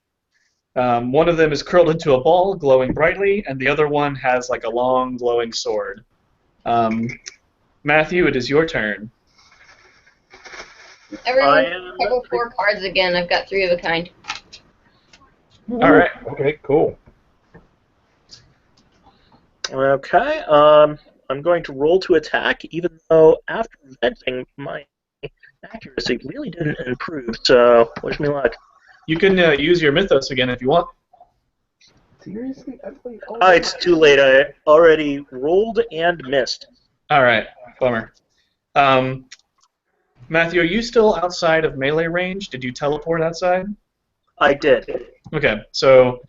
One of them is curled into a ball, glowing brightly, and the other one has like a long, glowing sword. Matthew, it is your turn. Everyone cover 4 cards again. I've got 3 of a kind. All right. Okay, cool. Okay. I'm going to roll to attack, even though after venting, my accuracy really didn't improve. So wish me luck. You can use your mythos again if you want. Seriously? It's too late. I already rolled and missed. All right. Bummer. Matthew, are you still outside of melee range? Did you teleport outside? I did. Okay. So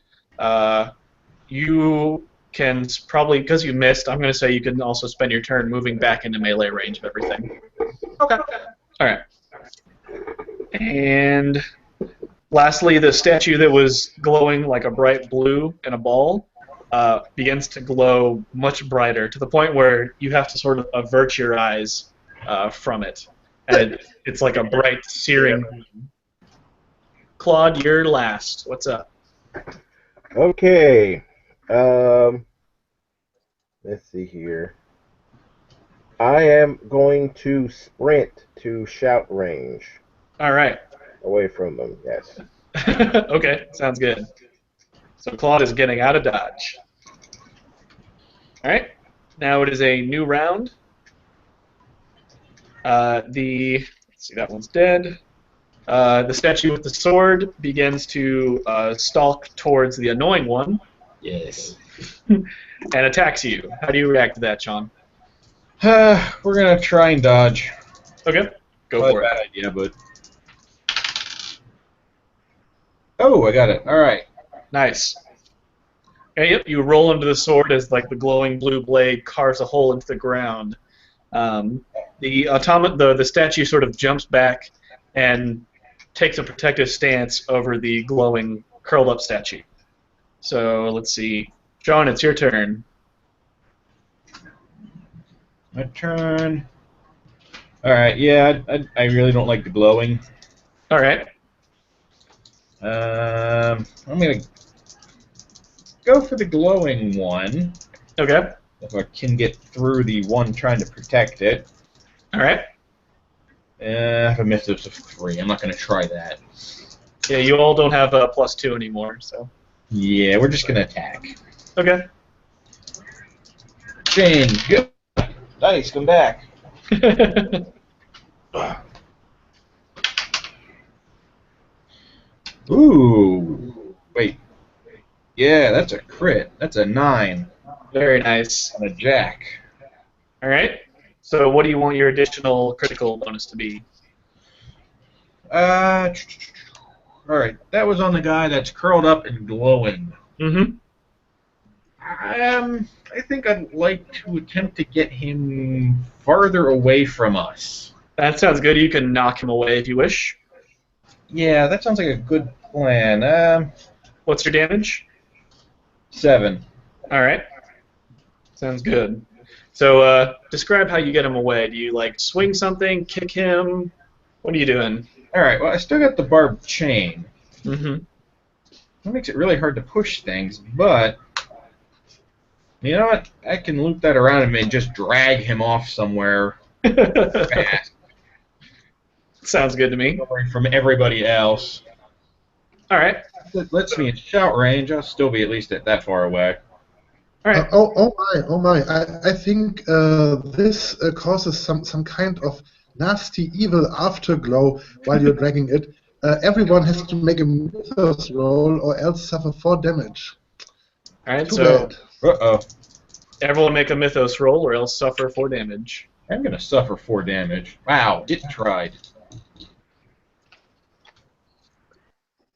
you can probably, because you missed, I'm going to say you can also spend your turn moving back into melee range of everything. Okay. All right. And lastly, the statue that was glowing like a bright blue in a ball begins to glow much brighter to the point where you have to sort of avert your eyes from it. And it's like a bright, searing beam. Claude, you're last. What's up? Okay. Let's see here. I am going to sprint to shout range. All right. Away from them, yes. Okay, sounds good. So Claude is getting out of dodge. All right. Now it is a new round. Let's see, that one's dead. The statue with the sword begins to stalk towards the annoying one. Yes. And attacks you. How do you react to that, Sean? We're gonna try and dodge. Okay, go Not for a it. bad idea, but oh, I got it. All right. Nice. Okay, yep, you roll into the sword as like the glowing blue blade carves a hole into the ground. The statue sort of jumps back and takes a protective stance over the glowing curled up statue. So let's see. Sean, it's your turn. My turn. All right. Yeah, I really don't like the glowing. All right. I'm gonna go for the glowing one. Okay. If I can get through the one trying to protect it. All right. I have a mythos of 3. I'm not gonna try that. Yeah, you all don't have a +2 anymore, so. Yeah, we're just gonna attack. Okay. Jane, good. Nice, come back. Ooh. Wait. Yeah, that's a crit. That's a 9 Very nice. on a jack. All right. So what do you want your additional critical bonus to be? All right. That was on the guy that's curled up and glowing. Mm-hmm. I think I'd like to attempt to get him farther away from us. That sounds good. You can knock him away if you wish. Yeah, that sounds like a good plan. What's your damage? 7. All right. Sounds good. So describe how you get him away. Do you like swing something, kick him? What are you doing? All right. Well, I still got the barbed chain. Mm-hmm. That makes it really hard to push things, but you know what? I can loop that around him and just drag him off somewhere fast, Sounds good to me. away from everybody else. All right. That lets me in shout range. I'll still be at least at that far away. All right. Oh my! I think this causes some kind of nasty, evil afterglow while you're dragging it. Everyone has to make a mythos roll or else suffer 4 damage. All right. Too So bad. Uh-oh. everyone make a mythos roll, or else suffer 4 damage. I'm going to suffer 4 damage. Wow, it tried.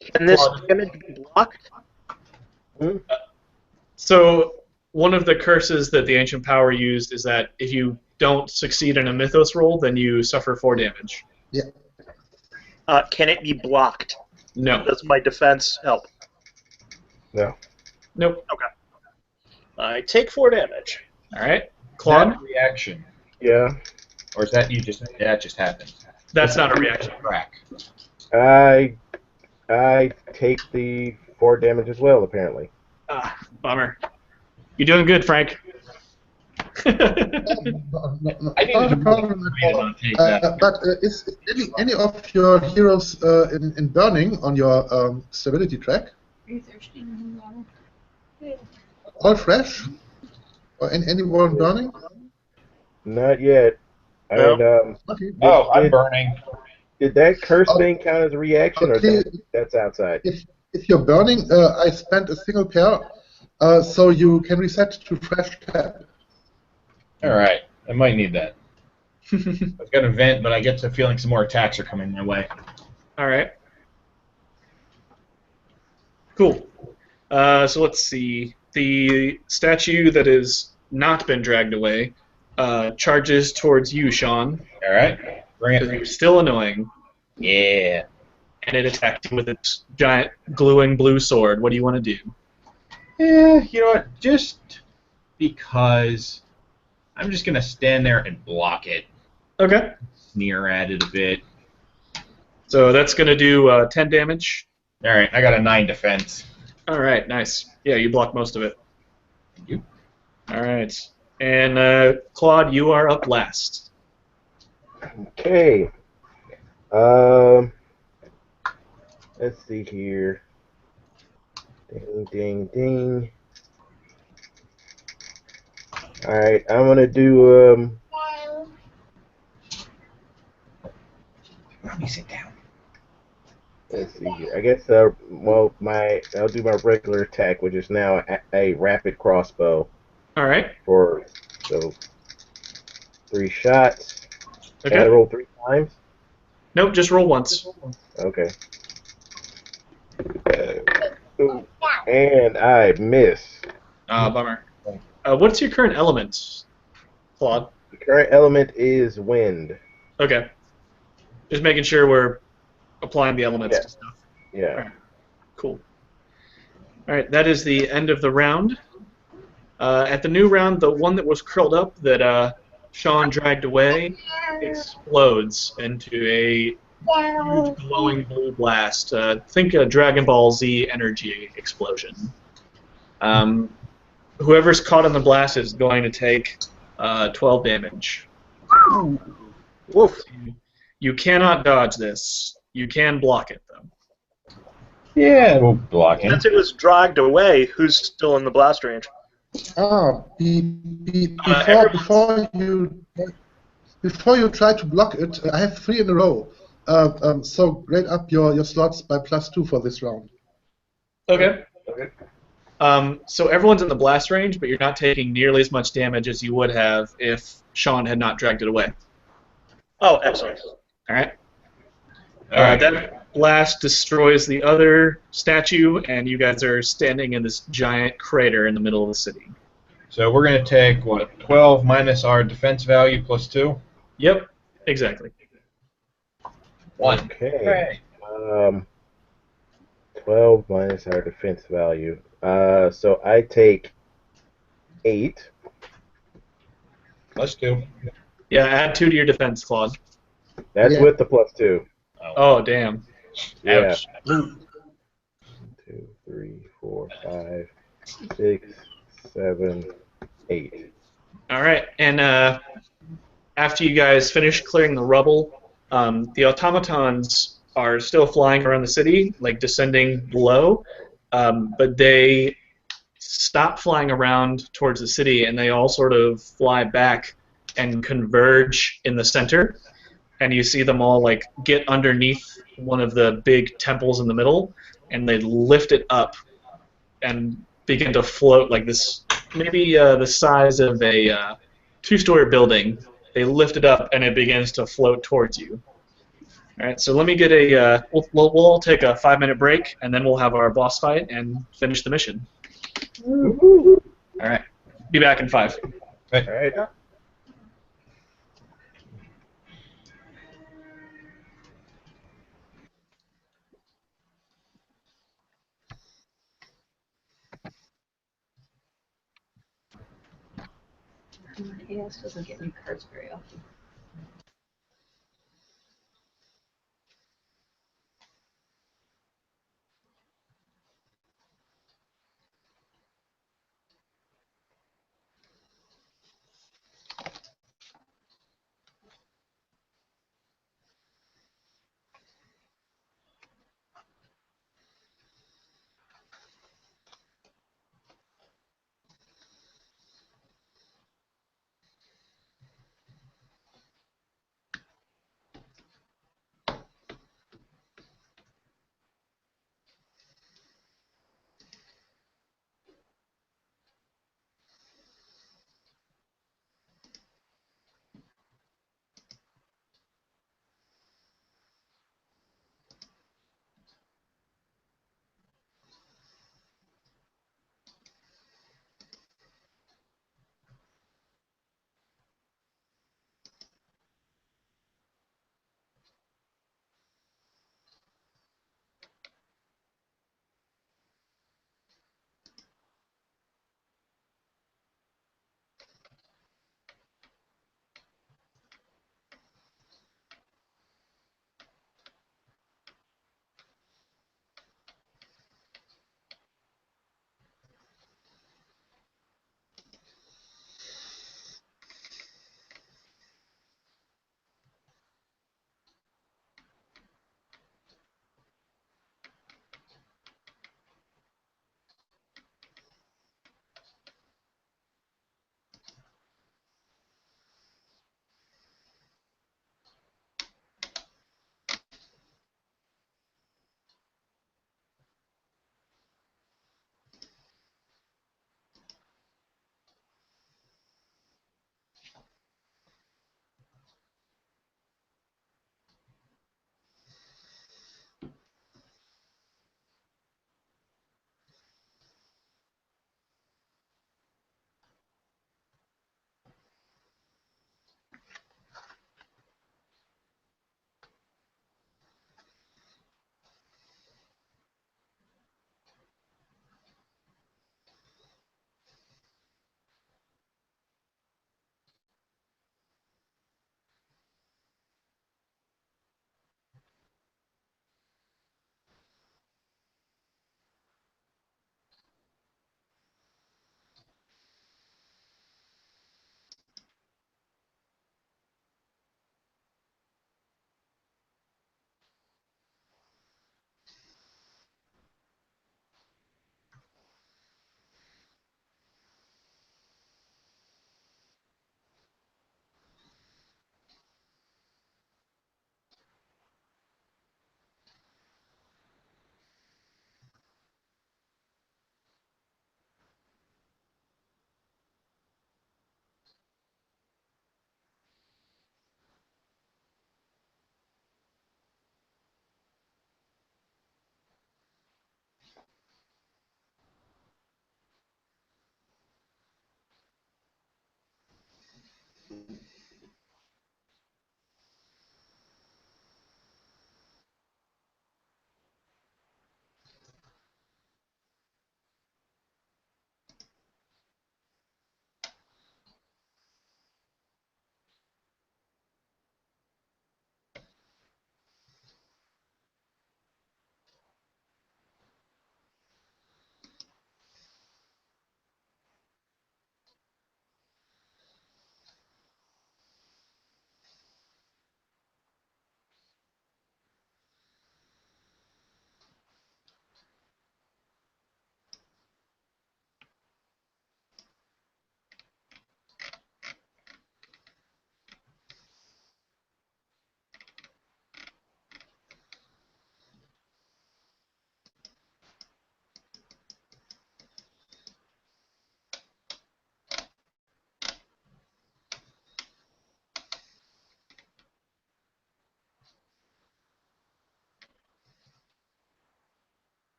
Can this Claude. damage be blocked? So one of the curses that the ancient power used is that if you don't succeed in a mythos roll, then you suffer 4 damage. Yeah. Can it be blocked? No. Does my defense help? No. Nope. I take 4 damage. All right. Is that Claude, a reaction? Yeah. Or is that that just happened? that's not a reaction. Crack. I take the 4 damage as well, apparently. Ah, bummer. You're doing good, Frank. No, I not a problem at all. But is any of your heroes in burning on your stability track? Are you thirsty? All fresh? Or anyone burning? Not yet. No. Okay. Oh, I'm burning. Did that curse thing count as a reaction, or Okay. that's outside? If you're burning, I spent a single pair, so you can reset to fresh tap. All right, I might need that. I've got a vent, but I get the feeling some more attacks are coming my way. All right. Cool. So let's see. The statue that has not been dragged away charges towards you, Sean. All right, bring Because it. you're still annoying, Yeah. and it attacked you with its giant glowing blue sword. What do you want to do? Yeah, you know what? Just because I'm just gonna stand there and block it, Okay. sneer at it a bit. So that's going to do 10 damage. All right, I got a 9 defense. All right, nice. Yeah, you block most of it. Thank you. All right. And Claude, you are up last. Okay. Let's see here. Ding, ding, ding. All right, I'm gonna do Let me sit down. Let's see here. I guess well, I'll do my regular attack, which is now a rapid crossbow All right. for 3 shots. Can I Okay. roll 3 times? Nope, just roll once. Okay. Ooh, and I miss. Bummer. What's your current element, Claude? The current element is wind. Okay. Just making sure we're applying the elements Yeah. to stuff. Yeah. Cool. All right, that is the end of the round. At the new round, the one that was curled up that Sean dragged away explodes into a huge glowing blue blast. Think a Dragon Ball Z energy explosion. Whoever's caught in the blast is going to take 12 damage. Woof. You cannot dodge this. You can block it, though. Yeah, we'll block him. Since it was dragged away, who's still in the blast range? Before you try to block it, I have 3 in a row. So grade up your slots by +2 for this round. Okay. So everyone's in the blast range, but you're not taking nearly as much damage as you would have if Sean had not dragged it away. Oh, excellent. All right. All right. That blast destroys the other statue, and you guys are standing in this giant crater in the middle of the city. So we're going to take, what, 12 minus our defense value plus 2? Yep, exactly. 1. Okay. 12 minus our defense value. So I take 8. Plus 2. Yeah, add 2 to your defense, Claude. That's Yeah. with the +2. Oh, damn. Yeah. Ouch. 2, 3, 4, 5, 6, 7, 8. All right, and after you guys finish clearing the rubble, the automatons are still flying around the city, like descending below, but they stop flying around towards the city, and they all sort of fly back and converge in the center. And you see them all like get underneath one of the big temples in the middle, and they lift it up and begin to float like this, maybe the size of a two-story building. They lift it up, and it begins to float towards you. All right, so let me get a. We'll all take a 5-minute break, and then we'll have our boss fight and finish the mission. Woohoo. All right, be back in 5. All right. Chaos doesn't get new cards very often.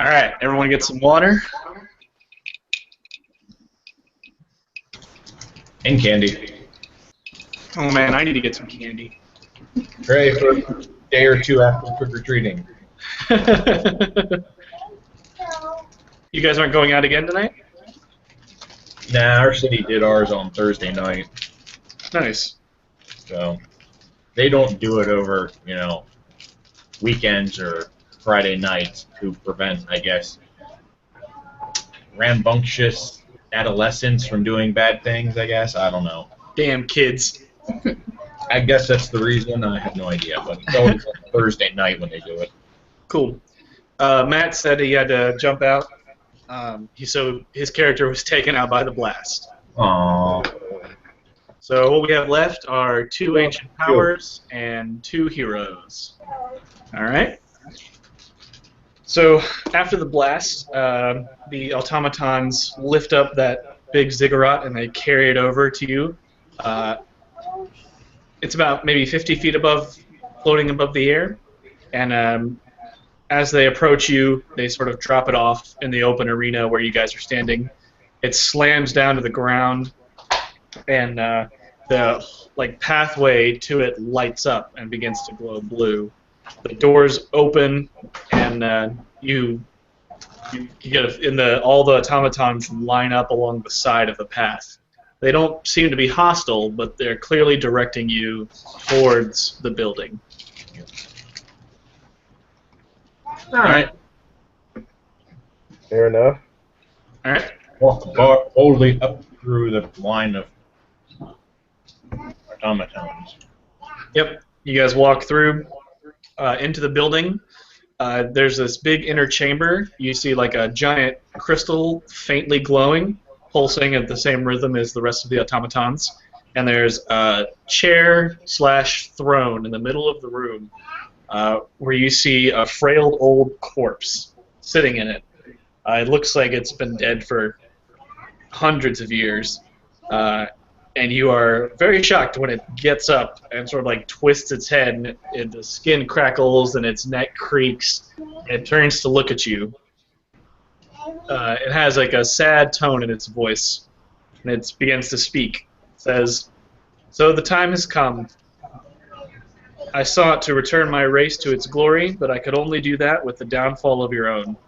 All right, everyone get some water. And candy. Oh man, I need to get some candy. Ready for a day or two after trick-or-treating. You guys aren't going out again tonight? Nah, our city did ours on Thursday night. Nice. So they don't do it over, weekends or Friday nights to prevent, I guess, rambunctious adolescents from doing bad things, I guess. I don't know. Damn kids. I guess that's the reason. I have no idea. But it's always on Thursday night when they do it. Cool. Matt said he had to jump out. So his character was taken out by the blast. Aww. So what we have left are 2 ancient powers and 2 heroes. All right. So after the blast, the automatons lift up that big ziggurat and they carry it over to you. It's about maybe 50 feet above, floating above the air, and as they approach you, they sort of drop it off in the open arena where you guys are standing. It slams down to the ground, and the pathway to it lights up and begins to glow blue. The doors open, and you get all the automatons line up along the side of the path. They don't seem to be hostile, but they're clearly directing you towards the building. All right. Fair enough. All right. Walk boldly up through the line of automatons. Yep. You guys walk through into the building. There's this big inner chamber. You see like a giant crystal faintly glowing, pulsing at the same rhythm as the rest of the automatons. And there's a chair/throne in the middle of the room where you see a frail old corpse sitting in it. It looks like it's been dead for hundreds of years. And you are very shocked when it gets up and sort of like twists its head, and the skin crackles and its neck creaks, and it turns to look at you. It has like a sad tone in its voice, and it begins to speak. It says, "So the time has come. I sought to return my race to its glory, but I could only do that with the downfall of your own.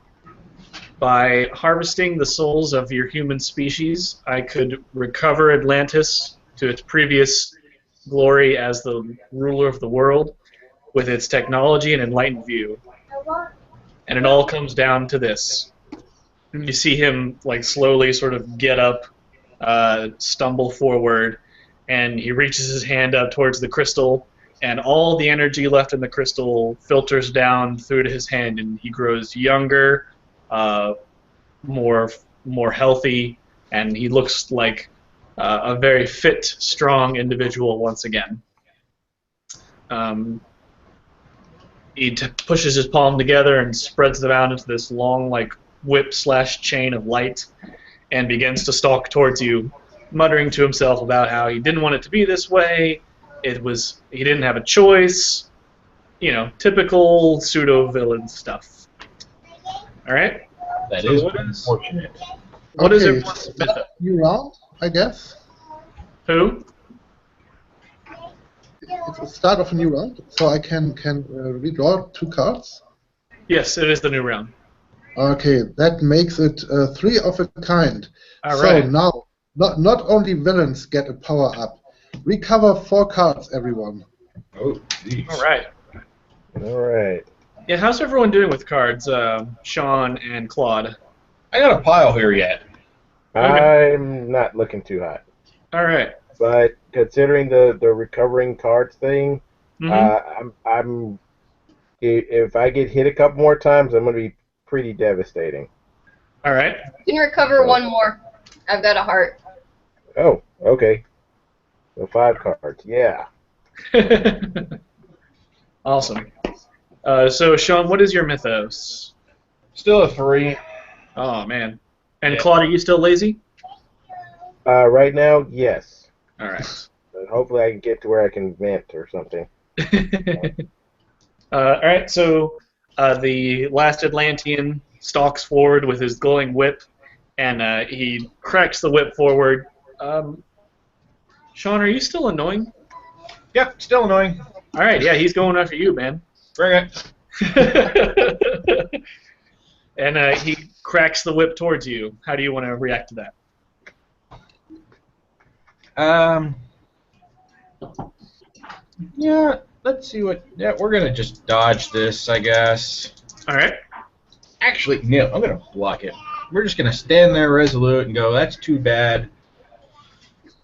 By harvesting the souls of your human species, I could recover Atlantis to its previous glory as the ruler of the world, with its technology and enlightened view. And it all comes down to this." And you see him like slowly sort of get up, stumble forward, and he reaches his hand up towards the crystal, and all the energy left in the crystal filters down through to his hand, and he grows younger, more healthy, and he looks like a very fit, strong individual once again. He pushes his palm together and spreads them out into this long, like, whip/chain of light, and begins to stalk towards you, muttering to himself about how he didn't want it to be this way. He didn't have a choice. Typical pseudo-villain stuff. All right. That is unfortunate. What is Okay, everyone's mythos? new round, I guess. Who? It's the start of a new round, so I can redraw 2 cards. Yes, it is the new round. Okay, that makes it 3 of a kind. All right. So now, not only villains get a power up. Recover 4 cards, everyone. Oh, geez. All right. All right. Yeah, how's everyone doing with cards, Sean and Claude? I got a pile here yet. I'm not looking too hot. All right. But considering the recovering cards thing, Mm-hmm. I'm if I get hit a couple more times, I'm going to be pretty devastating. All right. You can recover 1 more. I've got a heart. Oh, okay. So 5 cards, yeah. Awesome. So, Sean, what is your mythos? Still a 3. Oh, man. And Yeah. Claude, are you still lazy? Right now, yes. All right. But hopefully I can get to where I can vent or something. All right, so the last Atlantean stalks forward with his glowing whip, and he cracks the whip forward. Sean, are you still annoying? Yep, still annoying. All right, yeah, he's going after you, man. Bring it. And he cracks the whip towards you. How do you want to react to that? Yeah, let's see what... Yeah, we're going to just dodge this, I guess. All right. Actually, no, I'm going to block it. We're just going to stand there resolute and go, that's too bad.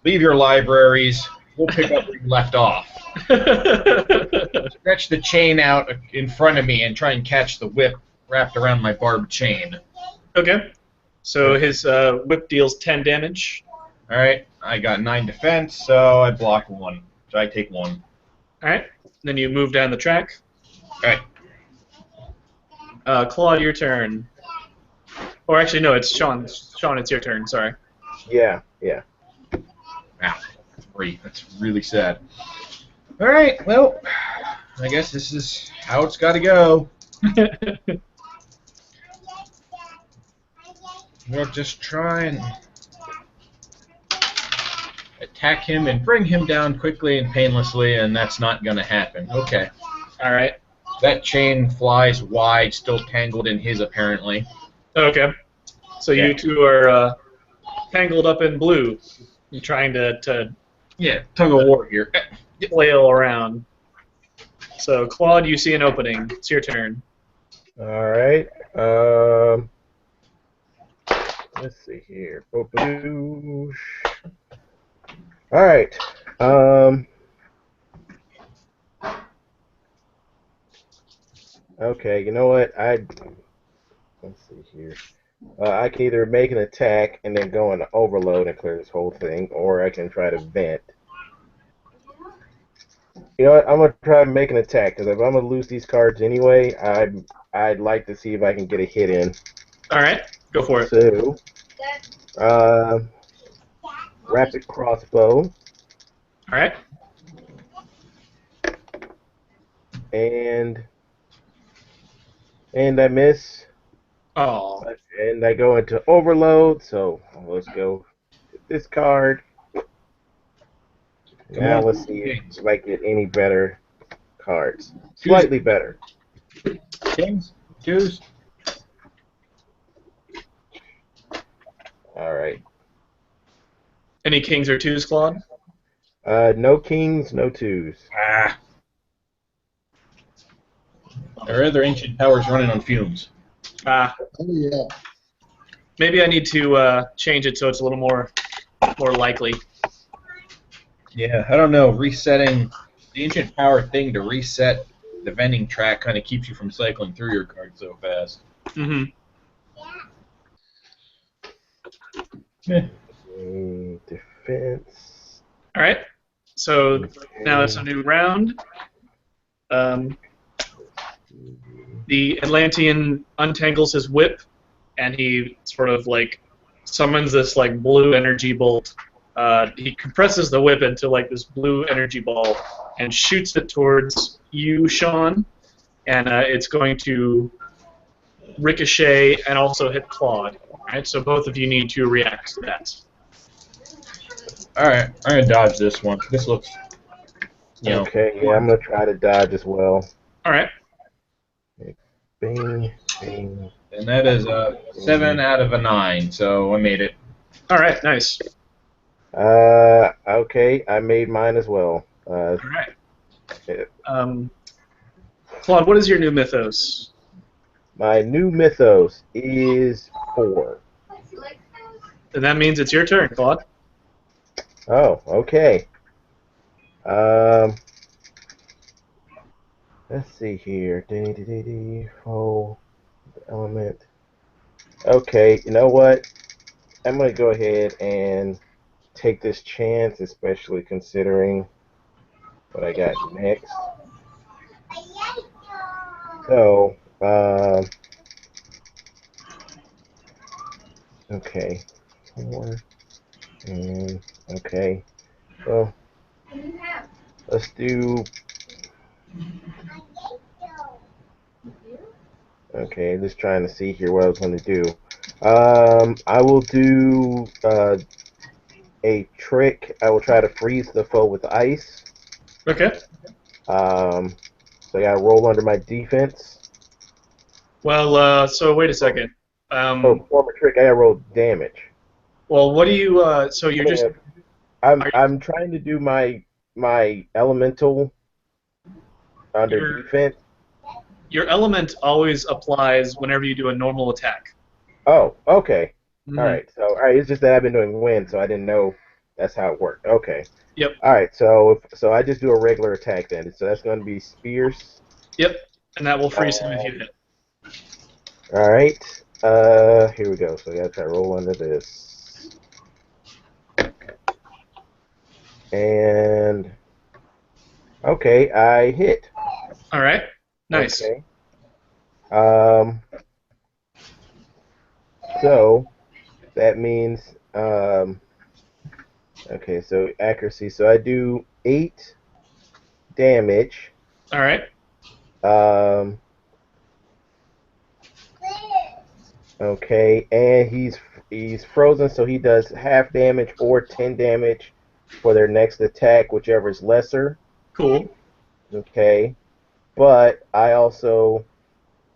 Leave your libraries. We'll pick up where you left off. Stretch the chain out in front of me and try and catch the whip wrapped around my barbed chain. Okay. So his whip deals 10 damage. All right. I got 9 defense, so I block 1. So I take 1. All right. Then you move down the track. All right. Claude, your turn. Or actually, no, it's Sean. Sean, it's your turn. Sorry. Yeah. Wow. 3. That's really sad. All right. Well, I guess this is how it's got to go. We'll just try and attack him and bring him down quickly and painlessly, and that's not going to happen. Okay. All right. That chain flies wide, still tangled in his, apparently. Okay. So Yeah. you two are tangled up in blue. You're trying to Yeah, tug of war here. flail around. So, Claude, you see an opening. It's your turn. All right. Let's see here. Boop-a-doosh. All right. Okay. You know what? Let's see here. I can either make an attack and then go into overload and clear this whole thing, or I can try to vent. You know what? I'm gonna try to make an attack because if I'm gonna lose these cards anyway, I'd like to see if I can get a hit in. All right. Go for it. So, rapid crossbow, All right. and I miss, Oh. and I go into overload. So let's go with this card. Now let's see if I get any better cards. Slightly better. Kings? 2s? All right. Any kings or twos, Claude? No kings, no twos. Ah. Our other ancient power's running on fumes. Oh yeah. Maybe I need to change it so it's a little more likely. Yeah, I don't know. Resetting the ancient power thing to reset the vending track kind of keeps you from cycling through your cards so fast. Mm-hmm. Defense. All right. So now it's a new round. The Atlantean untangles his whip, and he sort of like summons this like blue energy bolt. He compresses the whip into like this blue energy ball and shoots it towards you, Sean, and it's going to ricochet and also hit Claude. All right, so both of you need to react to that. All right, I'm gonna dodge this one. This looks, Okay, yeah, I'm gonna try to dodge as well. All right. Bing, bing. and that is a 7 out of a 9. So I made it. All right, nice. Okay, I made mine as well. All right. Claude, what is your new mythos? My new mythos is 4. And that means it's your turn, Claude. Oh, okay. Let's see here. Oh, element. Okay, you know what? I'm gonna go ahead and take this chance, especially considering what I got next. So, okay. 4 and okay. Well, let's do. Okay, Okay, just trying to see here what I was going to do. I will do a trick. I will try to freeze the foe with ice. Okay. So I got to roll under my defense. Well, so wait a second. Perform a trick. I got to roll damage. Well, what do you? So you're just. I'm trying to do my elemental under defense. Your element always applies whenever you do a normal attack. Oh, okay. Mm-hmm. All right. So, all right. It's just that I've been doing wind, so I didn't know that's how it worked. Okay. Yep. All right. So I just do a regular attack then. So that's going to be spears. Yep. And that will freeze him if you hit. All right. Here we go. So I got to try to roll under this. And okay, I hit. All right. Nice. Okay. So that means okay, so accuracy. So I do 8 damage. All right. Okay, and he's frozen, so he does half damage or 10 damage for their next attack, whichever is lesser. Cool. Okay, but I also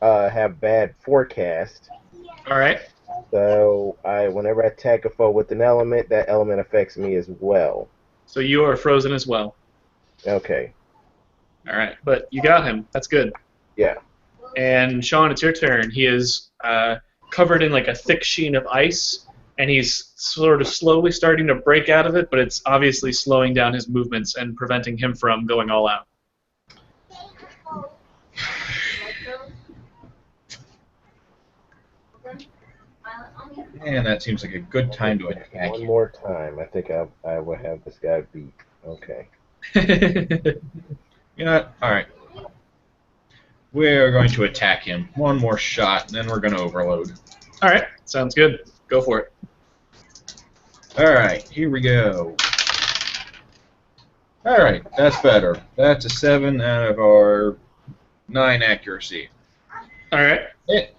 have bad forecast. All right. So whenever I attack a foe with an element, that element affects me as well. So you are frozen as well. Okay. All right, but you got him. That's good. Yeah. And Sean, it's your turn. He is covered in like a thick sheen of ice, and he's sort of slowly starting to break out of it, but it's obviously slowing down his movements and preventing him from going all out. And that seems like a good time to attack One you. more time. I think I will have this guy beat. Okay. You know what? Alright. We're going to attack him. One more shot, and then we're going to overload. All right, sounds good. Go for it. Alright, here we go. Alright, that's better. That's a 7 out of our 9 accuracy. All right. Hit.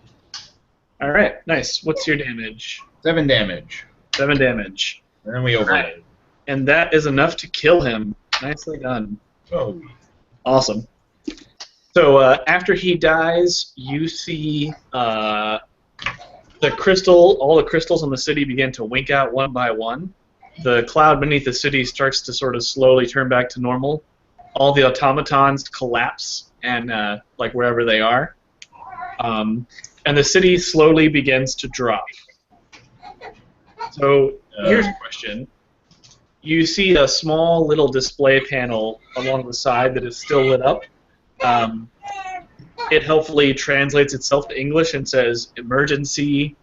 All right, nice. What's your damage? 7 damage. 7 damage. And then we overload. And that is enough to kill him. Nicely done. Oh. Awesome. So after he dies, you see the crystal, all the crystals in the city begin to wink out one by one. The cloud beneath the city starts to sort of slowly turn back to normal. All the automatons collapse and like wherever they are. And the city slowly begins to drop. So here's a question. You see a small little display panel along the side that is still lit up. It helpfully translates itself to English and says emergency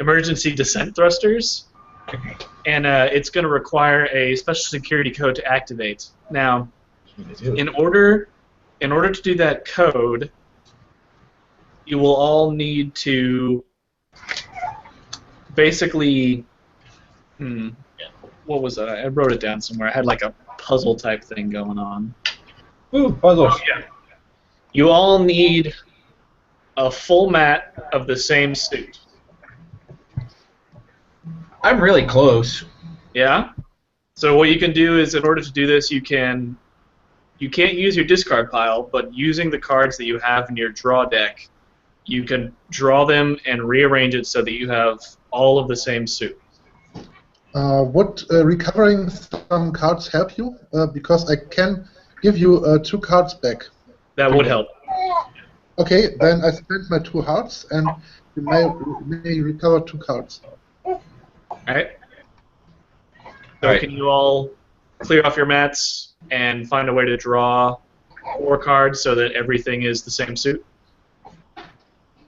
descent thrusters. And it's going to require a special security code to activate. Now, in order to do that code, you will all need to basically, what was that? I wrote it down somewhere. I had like a puzzle type thing going on. Ooh, puzzles. Oh, yeah. You all need a full mat of the same suit. I'm really close. Yeah? So what you can do is, in order to do this, you can't use your discard pile, but using the cards that you have in your draw deck, you can draw them and rearrange it so that you have all of the same suit. Would recovering some cards help you? Because I can give you 2 cards back. That would help. Okay, then I spend my 2 hearts, and you may recover 2 cards. Alright. So can you all clear off your mats and find a way to draw 4 cards so that everything is the same suit?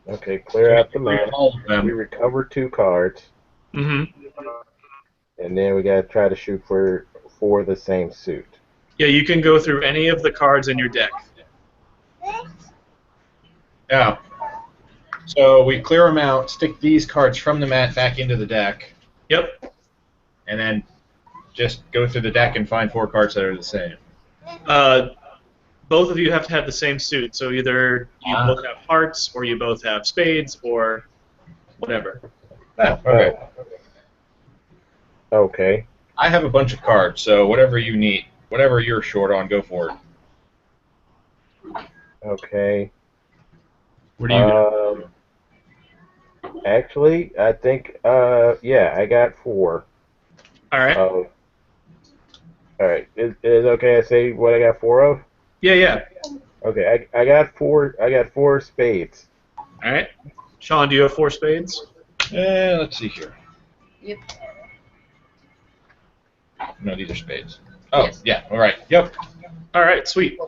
Okay, clear out the mat. All of them. We recover 2 cards. Mm-hmm. And then we gotta try to shoot for the same suit. Yeah, you can go through any of the cards in your deck. Yeah. So we clear them out, stick these cards from the mat back into the deck, Yep. and then just go through the deck and find 4 cards that are the same. both of you have to have the same suit. So either you both have hearts, or you both have spades, or whatever. Oh, okay. Okay. I have a bunch of cards, so whatever you need, whatever you're short on, go for it. Okay. What do you got? Actually, I think, yeah, I got 4. All right. All right. Is it okay I say what I got 4 of? Yeah. Okay, I got 4. I got 4 spades. All right. Sean, do you have 4 spades? Let's see here. Yep. No, these are spades. Oh, Yes. yeah. All right. Yep. All right, sweet.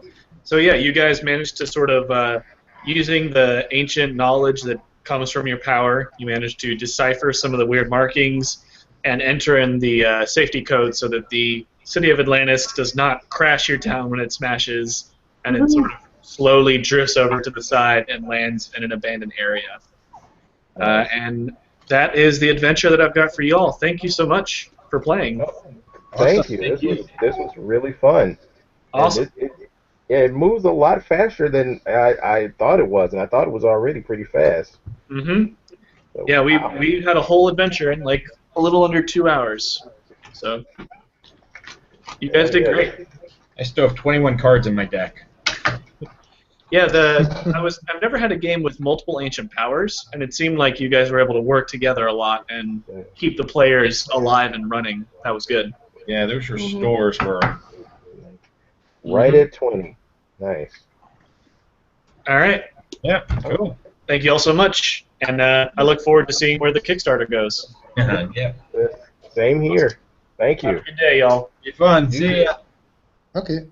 So yeah, you guys managed to sort of, using the ancient knowledge that comes from your power, you managed to decipher some of the weird markings and enter in the safety code so that the city of Atlantis does not crash your town when it smashes, and it sort of slowly drifts over to the side and lands in an abandoned area. And that is the adventure that I've got for you all. Thank you so much for playing. Thank Awesome. you. Thank you. This was really fun. Awesome. And it moves a lot faster than I thought it was, and I thought it was already pretty fast. Mm-hmm. So, Yeah, wow. we had a whole adventure in like a little under 2 hours. So you guys did great. I still have 21 cards in my deck. Yeah, I've never had a game with multiple ancient powers, and it seemed like you guys were able to work together a lot and keep the players alive and running. That was good. Yeah, those restores were. Right at 20. Nice. All right. Yeah, cool. Thank you all so much, and I look forward to seeing where the Kickstarter goes. Yeah. Same here. Thank you. Have a good day, y'all. Be fun. See ya. Okay.